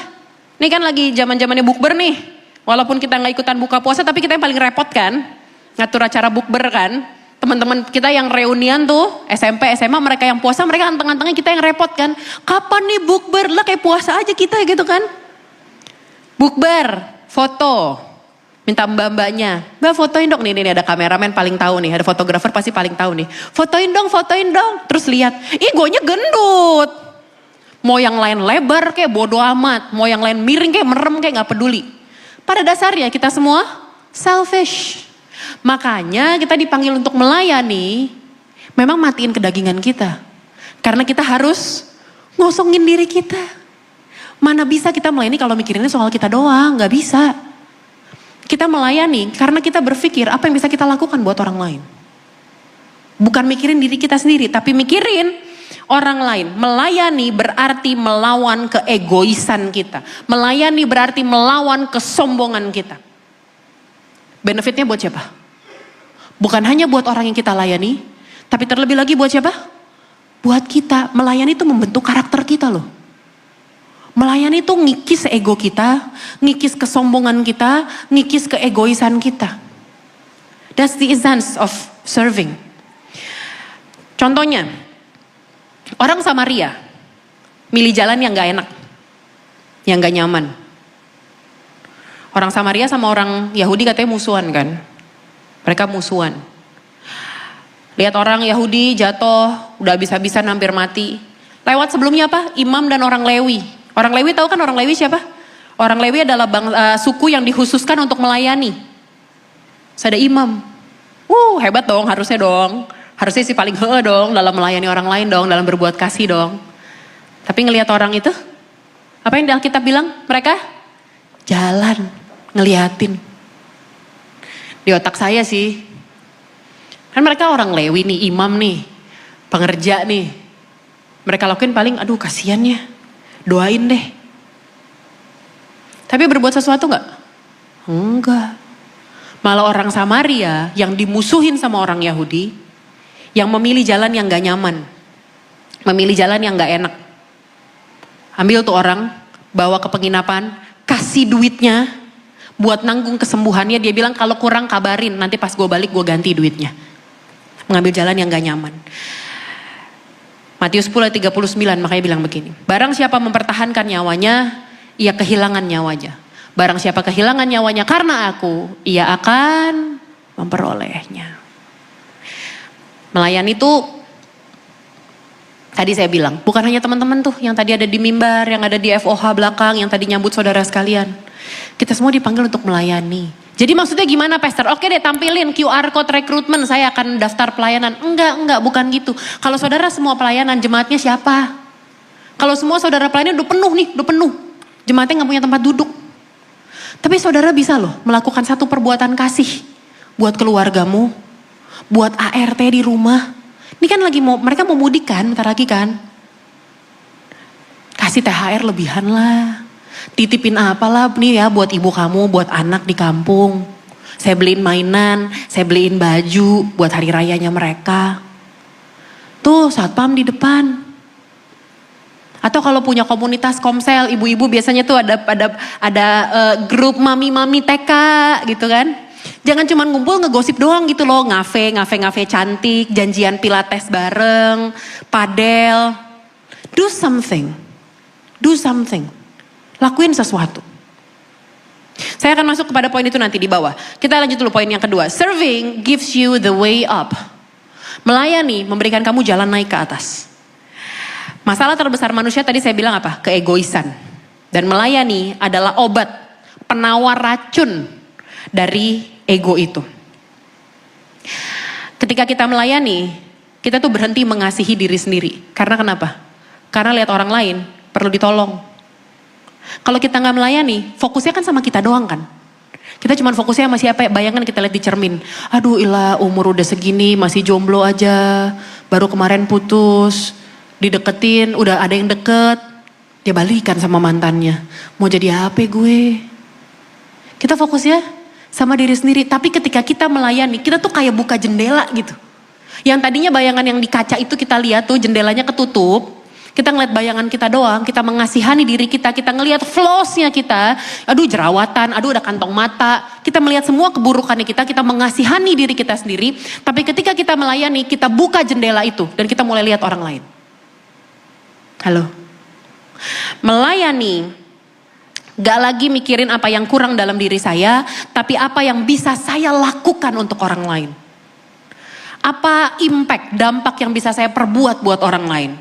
Ini kan lagi zaman-zamannya bukber nih. Walaupun kita gak ikutan buka puasa tapi kita yang paling repot kan. Ngatur acara bukber kan. Teman-teman kita yang reunian tuh SMP, SMA mereka yang puasa mereka anteng-antengnya kita yang repot kan. Kapan nih bukber? Lah kayak puasa aja kita gitu kan. Bukber, foto. Minta mbak-mbaknya, mbak fotoin dong. Nih ada kameramen paling tahu nih, ada fotografer pasti paling tahu nih. Fotoin dong. Terus lihat, ih gonya gendut. Mau yang lain lebar kayak bodo amat. Mau yang lain miring kayak merem kayak gak peduli. Pada dasarnya kita semua selfish. Makanya kita dipanggil untuk melayani. Memang matiin kedagingan kita. Karena kita harus ngosongin diri kita. Mana bisa kita melayani kalau mikirinnya soal kita doang, gak bisa. Kita melayani karena kita berpikir apa yang bisa kita lakukan buat orang lain. Bukan mikirin diri kita sendiri, tapi mikirin orang lain. Melayani berarti melawan keegoisan kita. Melayani berarti melawan kesombongan kita. Benefitnya buat siapa? Bukan hanya buat orang yang kita layani, tapi terlebih lagi buat siapa? Buat kita. Melayani itu membentuk karakter kita loh. Melayani itu ngikis ego kita, ngikis kesombongan kita, ngikis keegoisan kita. That's the essence of serving. Contohnya, orang Samaria milih jalan yang gak enak, yang gak nyaman. Orang Samaria sama orang Yahudi katanya musuhan kan. Mereka musuhan. Lihat orang Yahudi jatuh, udah habis-habisan hampir mati. Lewat sebelumnya apa? Imam dan orang Lewi. Orang Lewi tahu kan orang Lewi siapa? Orang Lewi adalah suku yang dikhususkan untuk melayani. Ada imam. Hebat dong, harusnya dong. Harusnya sih paling dong dalam melayani orang lain dong, dalam berbuat kasih dong. Tapi ngelihat orang itu, apa yang Alkitab bilang? Mereka jalan, ngeliatin. Di otak saya sih, kan mereka orang Lewi nih, imam nih. pengerja nih. Mereka lakuin paling aduh kasihan ya, doain deh. Tapi berbuat sesuatu gak? Enggak. Malah orang Samaria yang dimusuhin sama orang Yahudi, yang memilih jalan yang gak nyaman. Memilih jalan yang gak enak. Ambil tuh orang, bawa ke penginapan, kasih duitnya buat nanggung kesembuhannya. Dia bilang kalau kurang kabarin, nanti pas gue balik gue ganti duitnya. Mengambil jalan yang gak nyaman. Matius 10 ayat 39 makanya bilang begini. Barang siapa mempertahankan nyawanya, ia kehilangan nyawanya. Barang siapa kehilangan nyawanya karena aku, ia akan memperolehnya. Melayani itu, tadi saya bilang, bukan hanya teman-teman tuh yang tadi ada di mimbar, yang ada di FOH belakang, yang tadi nyambut saudara sekalian. Kita semua dipanggil untuk melayani. Jadi maksudnya gimana Pastor? Oke deh tampilin QR code rekrutmen, saya akan daftar pelayanan. Enggak, bukan gitu. Kalau saudara semua pelayanan, jemaatnya siapa? Kalau semua saudara pelayanan udah penuh nih, udah penuh. Jemaatnya gak punya tempat duduk. Tapi saudara bisa loh melakukan satu perbuatan kasih. Buat keluargamu, buat ART di rumah. Ini kan lagi mereka mau mudik kan, bentar lagi kan. Kasih THR lebihan lah. Titipin apalah nih ya buat ibu kamu, buat anak di kampung. Saya beliin mainan, saya beliin baju buat hari rayanya mereka. Tuh satpam di depan. Atau kalau punya komunitas komsel, ibu-ibu biasanya tuh ada grup mami-mami TK gitu kan. Jangan cuma ngumpul ngegosip doang gitu loh, ngafe cantik, janjian pilates bareng, padel. Do something. Lakuin sesuatu. Saya akan masuk kepada poin itu nanti di bawah. Kita lanjut dulu poin yang kedua. Serving gives you the way up. Melayani memberikan kamu jalan naik ke atas. Masalah terbesar manusia tadi saya bilang apa? Keegoisan. Dan melayani adalah obat, penawar racun dari ego itu. Ketika kita melayani, kita tuh berhenti mengasihi diri sendiri. Karena kenapa? Karena lihat orang lain perlu ditolong. Kalau kita nggak melayani, fokusnya kan sama kita doang kan. Kita cuma fokusnya sama siapa? Bayangan kita lihat di cermin. Aduh ilah umur udah segini masih jomblo aja. Baru kemarin putus. Dideketin, udah ada yang deket. Dia balikan sama mantannya. Mau jadi apa gue? Kita fokusnya sama diri sendiri. Tapi ketika kita melayani, kita tuh kayak buka jendela gitu. Yang tadinya bayangan yang di kaca itu kita lihat tuh jendelanya ketutup. Kita ngeliat bayangan kita doang, kita mengasihani diri kita ngelihat flaws-nya kita. Aduh jerawatan, aduh ada kantong mata. Kita melihat semua keburukannya kita mengasihani diri kita sendiri. Tapi ketika kita melayani, kita buka jendela itu dan kita mulai lihat orang lain. Halo. Melayani gak lagi mikirin apa yang kurang dalam diri saya, tapi apa yang bisa saya lakukan untuk orang lain. Apa impact, dampak yang bisa saya perbuat buat orang lain.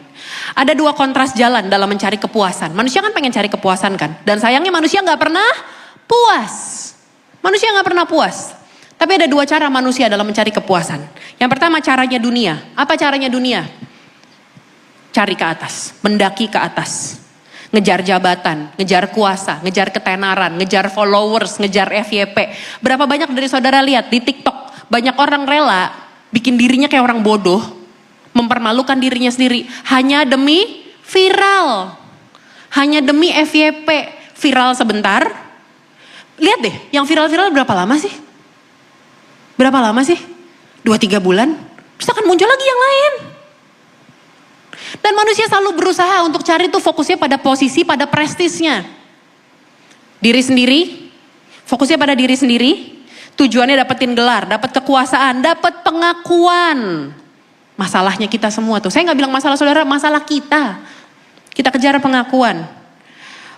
Ada dua kontras jalan dalam mencari kepuasan. Manusia kan pengen cari kepuasan kan. Dan sayangnya manusia gak pernah puas. Manusia gak pernah puas. Tapi ada dua cara manusia dalam mencari kepuasan. Yang pertama caranya dunia. Apa caranya dunia? Cari ke atas, mendaki ke atas. Ngejar jabatan, ngejar kuasa, ngejar ketenaran, ngejar followers, ngejar FYP. Berapa banyak dari saudara lihat di TikTok. Banyak orang rela bikin dirinya kayak orang bodoh. Mempermalukan dirinya sendiri. Hanya demi viral. Hanya demi FYP. Viral sebentar. Lihat deh, yang viral-viral berapa lama sih? Berapa lama sih? 2-3 bulan. Terus akan muncul lagi yang lain. Dan manusia selalu berusaha untuk cari tuh fokusnya pada posisi, pada prestisnya. Diri sendiri, fokusnya pada diri sendiri. Tujuannya dapetin gelar, dapat kekuasaan, dapat pengakuan. Masalahnya kita semua tuh. Saya gak bilang masalah saudara, masalah kita. Kita kejar pengakuan.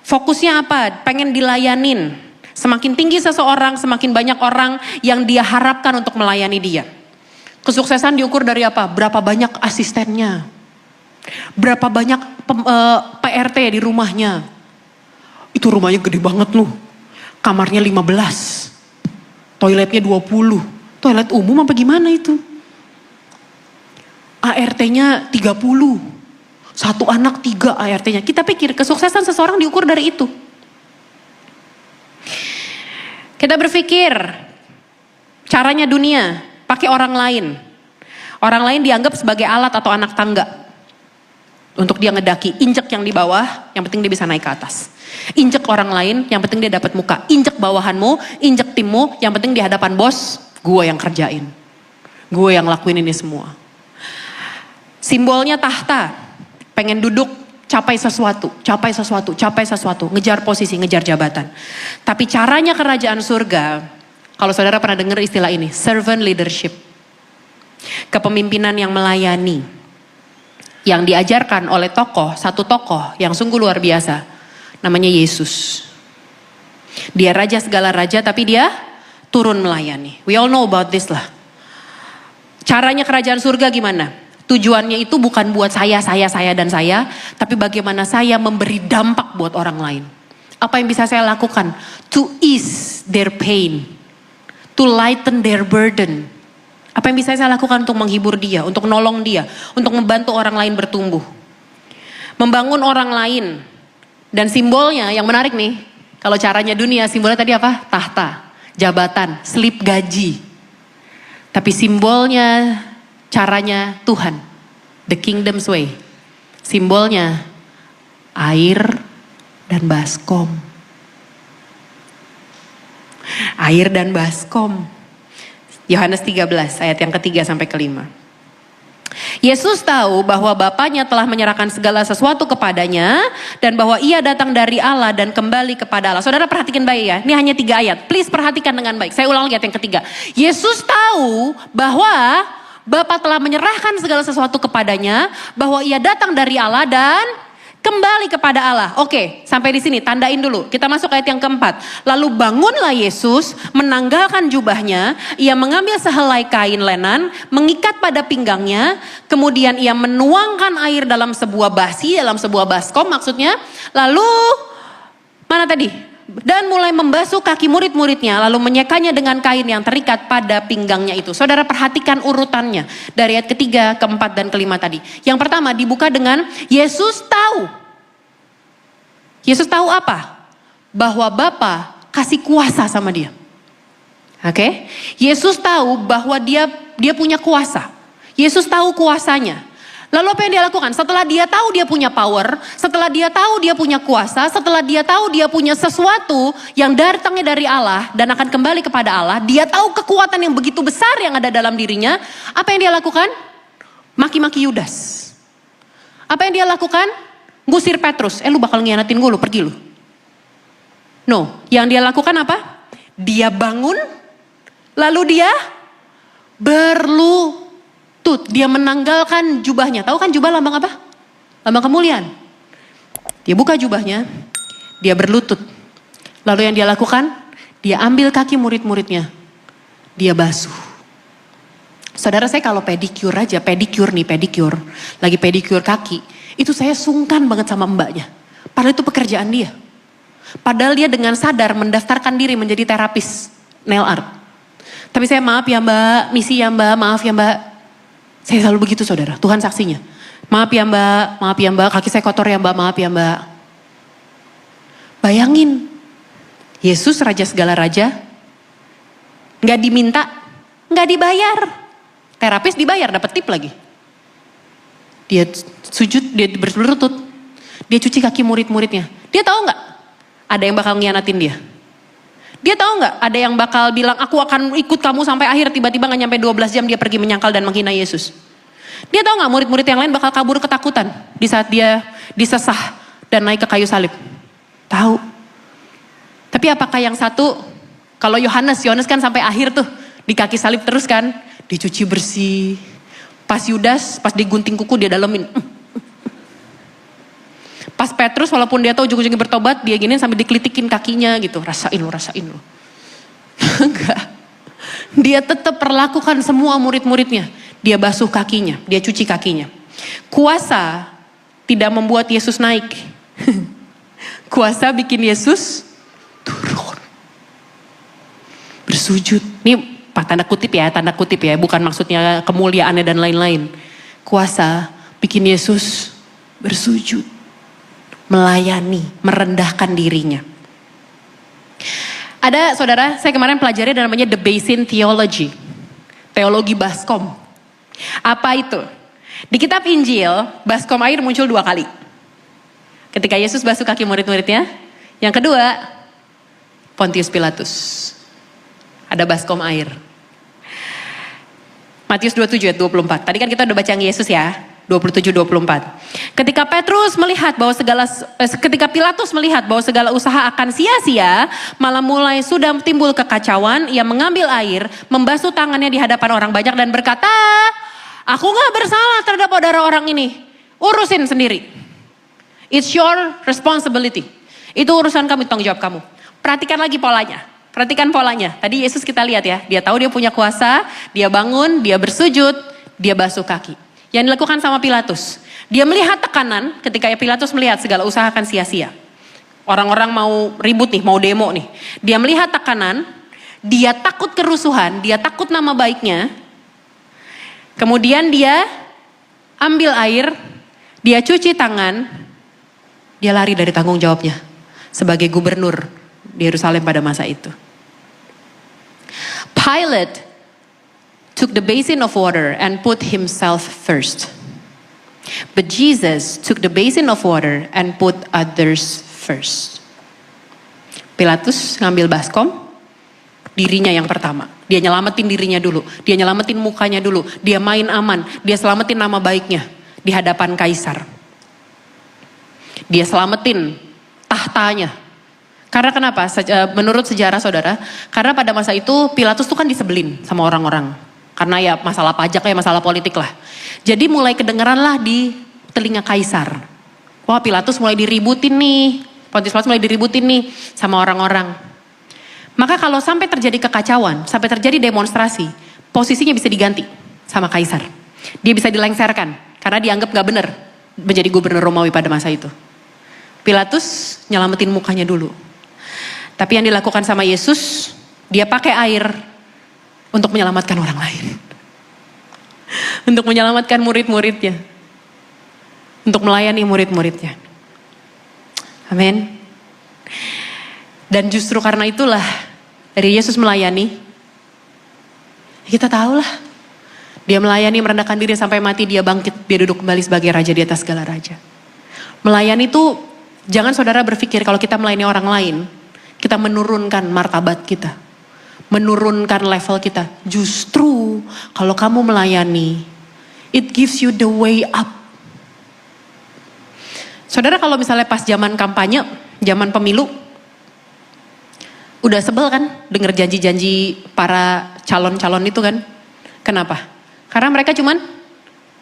Fokusnya apa? Pengen dilayanin. Semakin tinggi seseorang, semakin banyak orang yang dia harapkan untuk melayani dia. Kesuksesan diukur dari apa? Berapa banyak asistennya. Berapa banyak PRT di rumahnya. Itu rumahnya gede banget loh. Kamarnya 15. Toiletnya 20. Toilet umum apa gimana itu? ART-nya 30. Satu anak 3 ART-nya. Kita pikir kesuksesan seseorang diukur dari itu. Kita berpikir caranya dunia, pakai orang lain. Orang lain dianggap sebagai alat atau anak tangga. Untuk dia ngedaki, injek yang di bawah, yang penting dia bisa naik ke atas. Injek orang lain, yang penting dia dapat muka. Injek bawahanmu, injek timmu, yang penting di hadapan bos, gue yang kerjain. Gue yang lakuin ini semua. Simbolnya tahta, pengen duduk, capai sesuatu, capai sesuatu, capai sesuatu, ngejar posisi, ngejar jabatan. Tapi caranya kerajaan surga, kalau saudara pernah dengar istilah ini, servant leadership. Kepemimpinan yang melayani, yang diajarkan oleh satu tokoh yang sungguh luar biasa, namanya Yesus. Dia raja segala raja, tapi dia turun melayani. We all know about this lah. Caranya kerajaan surga gimana? Tujuannya itu bukan buat saya, dan saya. Tapi bagaimana saya memberi dampak buat orang lain. Apa yang bisa saya lakukan? To ease their pain. To lighten their burden. Apa yang bisa saya lakukan untuk menghibur dia, untuk nolong dia, untuk membantu orang lain bertumbuh. Membangun orang lain. Dan simbolnya yang menarik nih. Kalau caranya dunia, simbolnya tadi apa? Tahta, jabatan, slip gaji. Tapi simbolnya, caranya Tuhan, the kingdom's way. Simbolnya air dan baskom. Air dan baskom. Yohanes 13 ayat yang ketiga sampai kelima. Yesus tahu bahwa Bapaknya telah menyerahkan segala sesuatu kepadanya dan bahwa ia datang dari Allah dan kembali kepada Allah. Saudara perhatikan baik ya, ini hanya 3 ayat. Please perhatikan dengan baik. Saya ulang ayat yang ketiga. Yesus tahu bahwa Bapa telah menyerahkan segala sesuatu kepadanya, bahwa ia datang dari Allah dan kembali kepada Allah. Oke, sampai di sini tandain dulu. Kita masuk ayat yang keempat. Lalu bangunlah Yesus, menanggalkan jubahnya, ia mengambil sehelai kain lenan, mengikat pada pinggangnya, kemudian ia menuangkan air dalam sebuah basi, dalam sebuah baskom maksudnya. Lalu mana tadi? Dan mulai membasuh kaki murid-muridnya, lalu menyekanya dengan kain yang terikat pada pinggangnya itu. Saudara perhatikan urutannya dari ayat ketiga, keempat, dan kelima tadi. Yang pertama dibuka dengan Yesus tahu. Yesus tahu apa? Bahwa Bapa kasih kuasa sama dia. Oke? Yesus tahu bahwa dia punya kuasa. Yesus tahu kuasanya. Lalu apa yang dia lakukan? Setelah dia tahu dia punya power, setelah dia tahu dia punya kuasa, setelah dia tahu dia punya sesuatu yang datangnya dari Allah dan akan kembali kepada Allah, dia tahu kekuatan yang begitu besar yang ada dalam dirinya, apa yang dia lakukan? Maki-maki Yudas. Apa yang dia lakukan? Ngusir Petrus, lu bakal ngianatin gue, lu pergi lu. No, yang dia lakukan apa? Dia bangun, lalu dia berlutut. Dia menanggalkan jubahnya. Tahu kan jubah lambang apa? Lambang kemuliaan. Dia buka jubahnya, dia berlutut. Lalu yang dia lakukan, dia ambil kaki murid-muridnya, dia basuh. Saudara, saya kalau pedicure aja, pedicure, lagi pedicure kaki, itu saya sungkan banget sama mbaknya. Padahal itu pekerjaan dia. Padahal dia dengan sadar mendaftarkan diri menjadi terapis nail art. Tapi saya maaf ya mbak, misi ya mbak, maaf ya mbak. Saya selalu begitu saudara, Tuhan saksinya. Maaf ya mbak, kaki saya kotor ya mbak, maaf ya mbak. Bayangin, Yesus raja segala raja, gak diminta, gak dibayar. Terapis dibayar, dapat tip lagi. Dia sujud, dia berlutut, dia cuci kaki murid-muridnya. Dia tahu gak ada yang bakal ngianatin dia? Dia tahu nggak ada yang bakal bilang aku akan ikut kamu sampai akhir, tiba-tiba nggak nyampe 12 jam dia pergi menyangkal dan menghina Yesus. Dia tahu nggak murid-murid yang lain bakal kabur ketakutan di saat dia disesah dan naik ke kayu salib. Tahu. Tapi apakah yang satu, kalau Yohanes kan sampai akhir tuh di kaki salib terus kan, dicuci bersih. Pas Yudas, pas digunting kuku dia dalemin. Pas Petrus walaupun dia tahu ujung-ujungnya bertobat, dia giniin sambil dikelitikin kakinya gitu. Rasain lu. Enggak. Dia tetap perlakukan semua murid-muridnya. Dia basuh kakinya, dia cuci kakinya. Kuasa tidak membuat Yesus naik. Kuasa bikin Yesus turun. Bersujud. Ini tanda kutip ya, bukan maksudnya kemuliaannya dan lain-lain. Kuasa bikin Yesus bersujud. Melayani, merendahkan dirinya. Ada saudara, saya kemarin pelajari namanya The Basin Theology. Teologi baskom. Apa itu? Di kitab Injil, baskom air muncul 2 kali. Ketika Yesus basuh kaki murid-muridnya. Yang kedua, Pontius Pilatus. Ada baskom air. Matius 27 ayat 24. Tadi kan kita udah baca yang Yesus ya. 27-24. Ketika Pilatus melihat bahwa segala usaha akan sia-sia, malah mulai sudah timbul kekacauan, ia mengambil air, membasuh tangannya di hadapan orang banyak dan berkata, aku gak bersalah terhadap orang ini. Urusin sendiri. It's your responsibility. Itu urusan kamu, tanggung jawab kamu. Perhatikan lagi polanya. Perhatikan polanya. Tadi Yesus kita lihat ya. Dia tahu dia punya kuasa. Dia bangun, dia bersujud, dia basuh kaki. Yang dilakukan sama Pilatus. Dia melihat tekanan ketika Pilatus melihat segala usaha akan sia-sia. Orang-orang mau ribut nih, mau demo nih. Dia melihat tekanan, dia takut kerusuhan, dia takut nama baiknya. Kemudian dia ambil air, dia cuci tangan, dia lari dari tanggung jawabnya sebagai gubernur di Yerusalem pada masa itu. Pilate took the basin of water and put himself first. But Jesus took the basin of water and put others first. Pilatus ngambil baskom, dirinya yang pertama. Dia nyelamatin dirinya dulu. Dia nyelamatin mukanya dulu. Dia main aman. Dia selamatin nama baiknya di hadapan kaisar. Dia selamatin tahtanya. Karena kenapa? Menurut sejarah saudara, karena pada masa itu Pilatus tuh kan disebelin sama orang-orang. Karena ya masalah pajak ya masalah politik lah. Jadi mulai kedengeran lah di telinga kaisar. Wah, Pilatus mulai diributin nih. Pontius Pilatus mulai diributin nih sama orang-orang. Maka kalau sampai terjadi kekacauan, sampai terjadi demonstrasi, posisinya bisa diganti sama kaisar. Dia bisa dilengsarkan karena dianggap gak benar menjadi gubernur Romawi pada masa itu. Pilatus nyelamatin mukanya dulu. Tapi yang dilakukan sama Yesus, dia pakai air untuk menyelamatkan orang lain. Untuk menyelamatkan murid-muridnya. Untuk melayani murid-muridnya. Amin. Dan justru karena itulah dari Yesus melayani, kita tahulah dia melayani merendahkan diri sampai mati, dia bangkit, dia duduk kembali sebagai raja di atas segala raja. Melayani itu jangan saudara berpikir kalau kita melayani orang lain, kita menurunkan martabat kita, menurunkan level kita. Justru kalau kamu melayani, it gives you the way up. Saudara kalau misalnya pas zaman kampanye, zaman pemilu, udah sebel kan denger janji-janji para calon-calon itu kan. Kenapa? Karena mereka cuman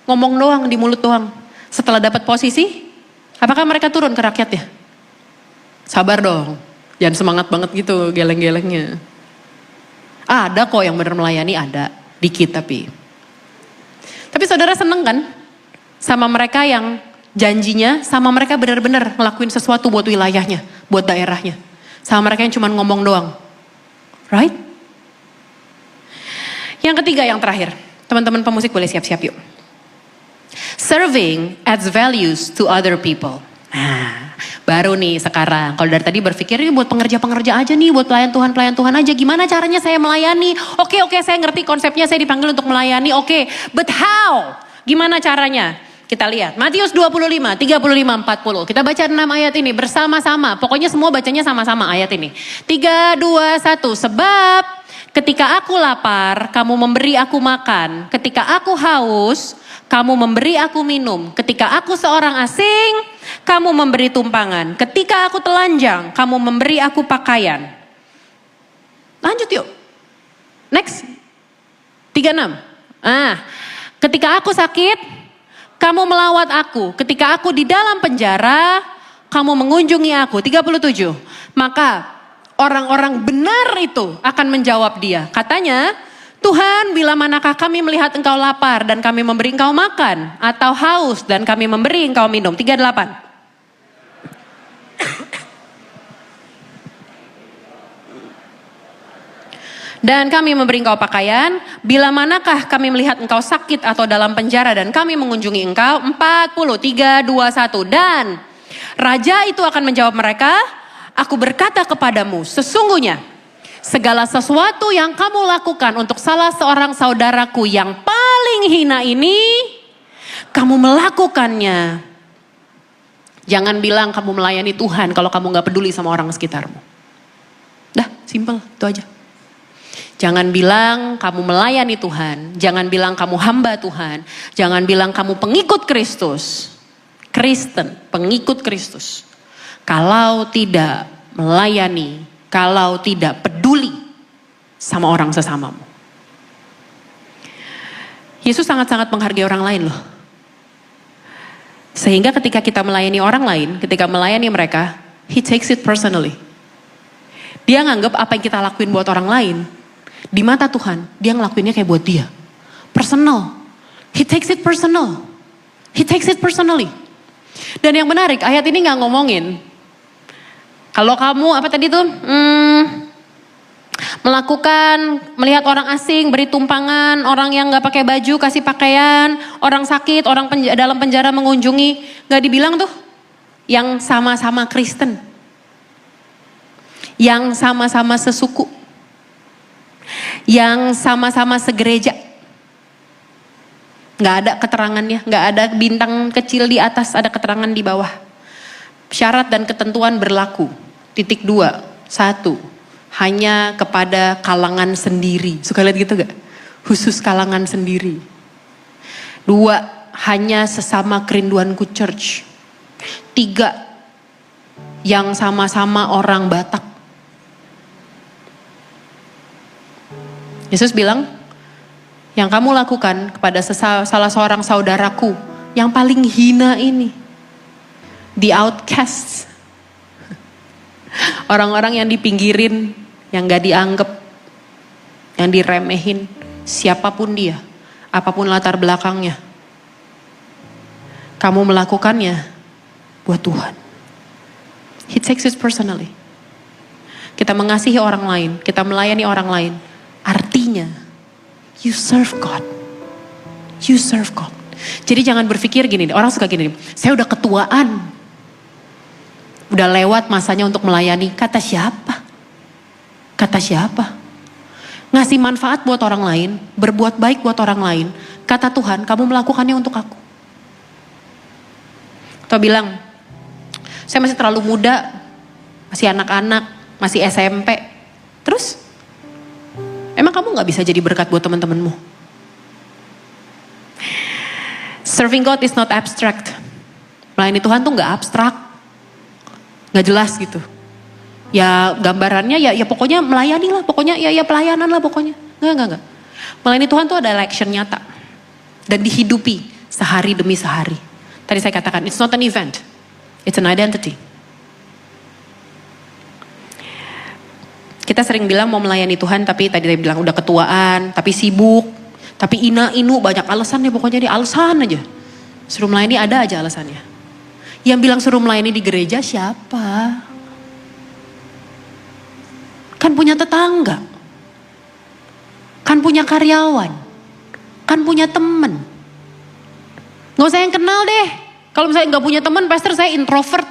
ngomong doang, di mulut doang. Setelah dapat posisi, apakah mereka turun ke rakyatnya? Sabar dong, jangan semangat banget gitu geleng-gelengnya. Ada kok yang benar melayani, ada. Dikit tapi. Tapi saudara seneng kan? Sama mereka yang janjinya, sama mereka benar-benar ngelakuin sesuatu buat wilayahnya, buat daerahnya. Sama mereka yang cuma ngomong doang. Right? Yang ketiga, yang terakhir. Teman-teman pemusik boleh siap-siap yuk. Serving adds values to other people. Nah, baru nih sekarang. Kalau dari tadi berpikir ini buat pengerja-pengerja aja nih, buat pelayan Tuhan aja. Gimana caranya saya melayani? Oke, saya ngerti konsepnya, saya dipanggil untuk melayani. Oke, but how? Gimana caranya? Kita lihat Matius 25, 35, 40. Kita baca 6 ayat ini bersama-sama. Pokoknya semua bacanya sama-sama ayat ini. 3, 2, 1. Sebab ketika aku lapar, kamu memberi aku makan. Ketika aku haus, kamu memberi aku minum. Ketika aku seorang asing, kamu memberi tumpangan. Ketika aku telanjang, kamu memberi aku pakaian. Lanjut yuk. Next. 36. Ketika aku sakit, kamu melawat aku. Ketika aku di dalam penjara, kamu mengunjungi aku. 37. Maka orang-orang benar itu akan menjawab dia. Katanya, Tuhan, bila manakah kami melihat engkau lapar dan kami memberi engkau makan. Atau haus dan kami memberi engkau minum. 38. Dan kami memberi engkau pakaian, bila manakah kami melihat engkau sakit atau dalam penjara dan kami mengunjungi engkau. 43, 21. Dan raja itu akan menjawab mereka, aku berkata kepadamu, sesungguhnya segala sesuatu yang kamu lakukan untuk salah seorang saudaraku yang paling paling hina ini, kamu melakukannya. Jangan bilang kamu melayani Tuhan kalau kamu gak peduli sama orang sekitarmu. Dah, simple, itu aja. Jangan bilang kamu melayani Tuhan, jangan bilang kamu hamba Tuhan, jangan bilang kamu pengikut Kristus. Kristen, pengikut Kristus. Kalau tidak melayani, kalau tidak peduli sama orang sesamamu. Yesus sangat-sangat menghargai orang lain loh. Sehingga ketika kita melayani orang lain, ketika melayani mereka, He takes it personally. Dia nganggap apa yang kita lakuin buat orang lain, di mata Tuhan, dia ngelakuinnya kayak buat dia. Personal. He takes it personal. He takes it personally. Dan yang menarik, ayat ini gak ngomongin. Kalau kamu, apa tadi tuh? Melihat orang asing, beri tumpangan, orang yang gak pakai baju, kasih pakaian, orang sakit, orang dalam penjara mengunjungi. Gak dibilang tuh, yang sama-sama Kristen. Yang sama-sama sesuku. Yang sama-sama segereja. Gak ada keterangannya, gak ada bintang kecil di atas, ada keterangan di bawah. Syarat dan ketentuan berlaku. Titik 2, 1. Hanya kepada kalangan sendiri. Suka lihat gitu gak? Khusus kalangan sendiri. 2, hanya sesama kerinduanku church. 3, yang sama-sama orang Batak. Yesus bilang, yang kamu lakukan kepada salah seorang saudaraku yang paling hina ini. The outcasts. Orang-orang yang dipinggirin, yang gak dianggap, yang diremehin, siapapun dia, apapun latar belakangnya. Kamu melakukannya buat Tuhan. He takes it personally. Kita mengasihi orang lain, kita melayani orang lain. Artinya, you serve God. You serve God. Jadi jangan berpikir gini, orang suka gini, saya udah ketuaan. Udah lewat masanya untuk melayani. Kata siapa? Kata siapa? Ngasih manfaat buat orang lain, berbuat baik buat orang lain. Kata Tuhan, kamu melakukannya untuk aku. Atau bilang, saya masih terlalu muda, masih anak-anak, masih SMP. Terus? Emang kamu gak bisa jadi berkat buat teman-temanmu? Serving God is not abstract. Melayani Tuhan tuh gak abstrak. Gak jelas gitu. Ya gambarannya ya pokoknya melayani lah. Pokoknya ya pelayanan lah pokoknya. Enggak. Melayani Tuhan tuh ada action nyata. Dan dihidupi sehari demi sehari. Tadi saya katakan, it's not an event. It's an identity. Kita sering bilang mau melayani Tuhan, tapi tadi saya bilang udah ketuaan, tapi sibuk, tapi inu banyak alasannya, pokoknya dia alasan aja. Suruh melayani ada aja alasannya. Yang bilang suruh melayani di gereja siapa? Kan punya tetangga, kan punya karyawan, kan punya temen. Gak usah yang kenal deh. Kalau misalnya gak punya teman, pastor saya introvert.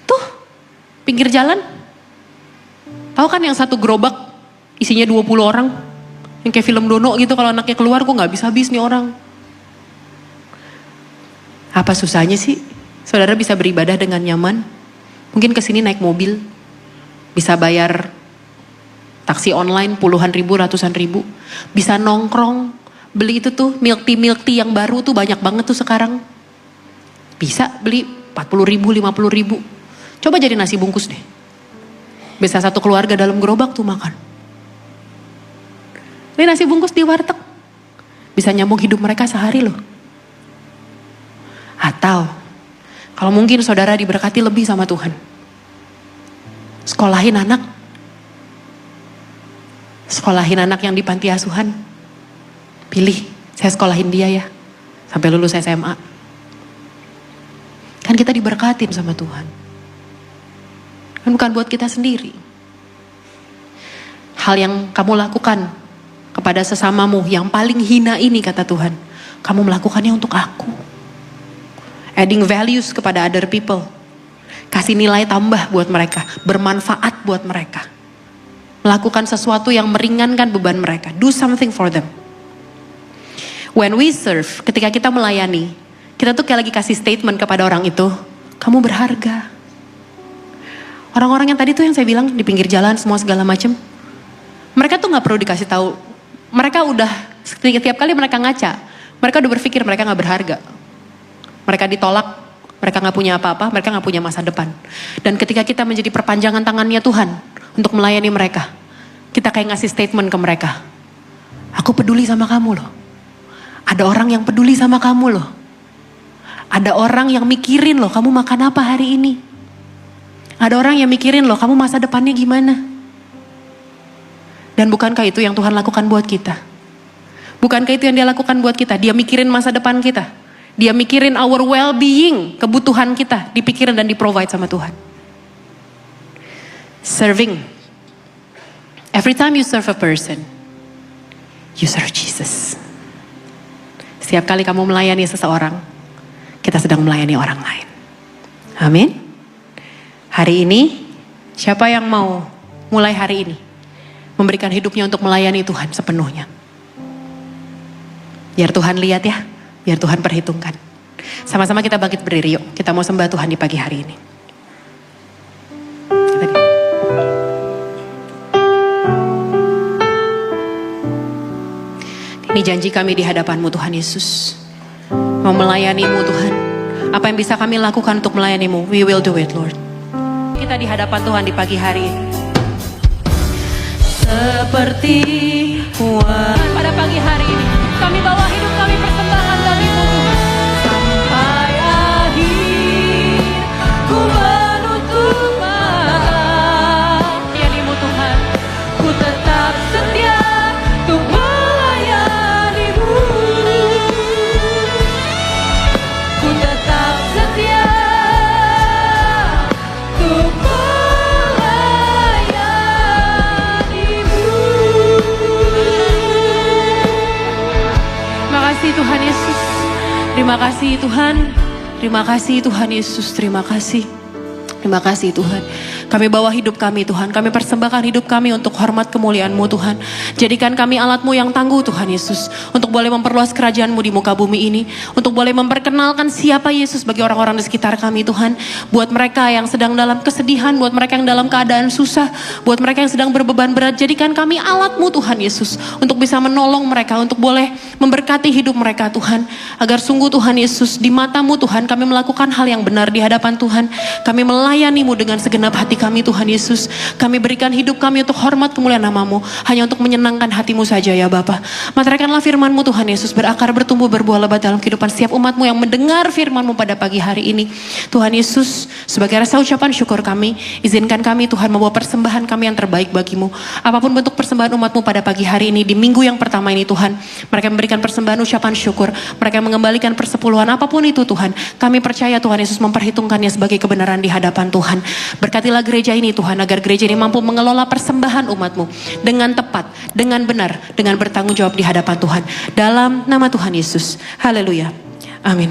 Tuh, pinggir jalan. Tahu kan yang satu gerobak isinya 20 orang. Yang kayak film Dono gitu, kalau anaknya keluar gue gak bisa habis nih orang. Apa susahnya sih? Saudara bisa beribadah dengan nyaman. Mungkin kesini naik mobil. Bisa bayar taksi online puluhan ribu, ratusan ribu. Bisa nongkrong. Beli itu tuh milk tea yang baru tuh banyak banget tuh sekarang. Bisa beli 40 ribu, 50 ribu. Coba jadi nasi bungkus deh. Bisa satu keluarga dalam gerobak tuh makan. Ini nasi bungkus di warteg. Bisa nyambung hidup mereka sehari loh. Atau kalau mungkin saudara diberkati lebih sama Tuhan. Sekolahin anak. Sekolahin anak yang di panti asuhan. Pilih, saya sekolahin dia ya. Sampai lulus SMA. Kan kita diberkatin sama Tuhan. Kan bukan buat kita sendiri. Hal yang kamu lakukan kepada sesamamu yang paling hina ini kata Tuhan. Kamu melakukannya untuk aku. Adding values kepada other people. Kasih nilai tambah buat mereka. Bermanfaat buat mereka. Melakukan sesuatu yang meringankan beban mereka. Do something for them. When we serve, ketika kita melayani, kita tuh kayak lagi kasih statement kepada orang itu, kamu berharga. Orang-orang yang tadi tuh yang saya bilang di pinggir jalan semua segala macam, mereka tuh nggak perlu dikasih tahu. Mereka udah setiap kali mereka ngaca, mereka udah berpikir mereka nggak berharga. Mereka ditolak, mereka nggak punya apa-apa, mereka nggak punya masa depan. Dan ketika kita menjadi perpanjangan tangannya Tuhan untuk melayani mereka, kita kayak ngasih statement ke mereka. Aku peduli sama kamu loh. Ada orang yang peduli sama kamu loh. Ada orang yang mikirin loh, kamu makan apa hari ini. Ada orang yang mikirin loh, kamu masa depannya gimana. Dan bukankah itu yang Tuhan lakukan buat kita? Bukankah itu yang dia lakukan buat kita? Dia mikirin masa depan kita. Dia mikirin our well-being, kebutuhan kita, dipikirin dan di-provide sama Tuhan. Serving. Every time you serve a person, you serve Jesus. Setiap kali kamu melayani seseorang, kita sedang melayani orang lain. Amin. Hari ini, siapa yang mau mulai hari ini memberikan hidupnya untuk melayani Tuhan sepenuhnya? Biar Tuhan lihat ya, biar Tuhan perhitungkan. Sama-sama kita bangkit berdiri yuk. Kita mau sembah Tuhan di pagi hari ini. Ini janji kami di hadapan-Mu Tuhan Yesus. Mau melayani-Mu Tuhan. Apa yang bisa kami lakukan untuk melayani-Mu? We will do it Lord. Kita di hadapan Tuhan di pagi hari ini. Seperti pada pagi hari ini. Kami bawa hidup kami persembahan bagi-Mu Tuhan. Sampai akhir ku menutup mata. Melayani-Mu Tuhan. Ku tetap setia untuk melayani-Mu. Ku tetap setia untuk melayani-Mu. Terima kasih Tuhan Yesus. Terima kasih Tuhan. Terima kasih Tuhan Yesus. Terima kasih. Terima kasih Tuhan. Kami bawa hidup kami Tuhan. Kami persembahkan hidup kami untuk hormat kemuliaan-Mu Tuhan. Jadikan kami alat-Mu yang tangguh Tuhan Yesus. Untuk boleh memperluas kerajaan-Mu di muka bumi ini. Untuk boleh memperkenalkan siapa Yesus bagi orang-orang di sekitar kami Tuhan. Buat mereka yang sedang dalam kesedihan. Buat mereka yang dalam keadaan susah. Buat mereka yang sedang berbeban berat. Jadikan kami alat-Mu Tuhan Yesus. Untuk bisa menolong mereka. Untuk boleh memberkati hidup mereka Tuhan. Agar sungguh Tuhan Yesus di mata-Mu Tuhan kami melakukan hal yang benar di hadapan Tuhan. Kami melayani-Mu dengan segenap hati kami Tuhan Yesus. Kami berikan hidup kami untuk hormat kemuliaan nama-Mu. Hanya untuk menyenangkan hati-Mu saja ya Bapa. Materaikanlah firman-Mu Tuhan Yesus berakar, bertumbuh, berbuah lebat dalam kehidupan setiap umat-Mu yang mendengar firman-Mu pada pagi hari ini. Tuhan Yesus, sebagai rasa ucapan syukur kami, izinkan kami Tuhan membawa persembahan kami yang terbaik bagi-Mu. Apapun bentuk persembahan umat-Mu pada pagi hari ini, di minggu yang pertama ini Tuhan. Mereka memberikan persembahan ucapan syukur. Mereka mengembalikan persepuluhan apapun itu Tuhan. Kami percaya Tuhan Yesus memperhitungkannya sebagai kebenaran di hadapan Tuhan. Berkatilah gereja ini Tuhan, agar gereja ini mampu mengelola persembahan umat-Mu dengan tepat, dengan benar, dengan bertanggung jawab di hadapan Tuhan. Dalam nama Tuhan Yesus. Haleluya. Amin.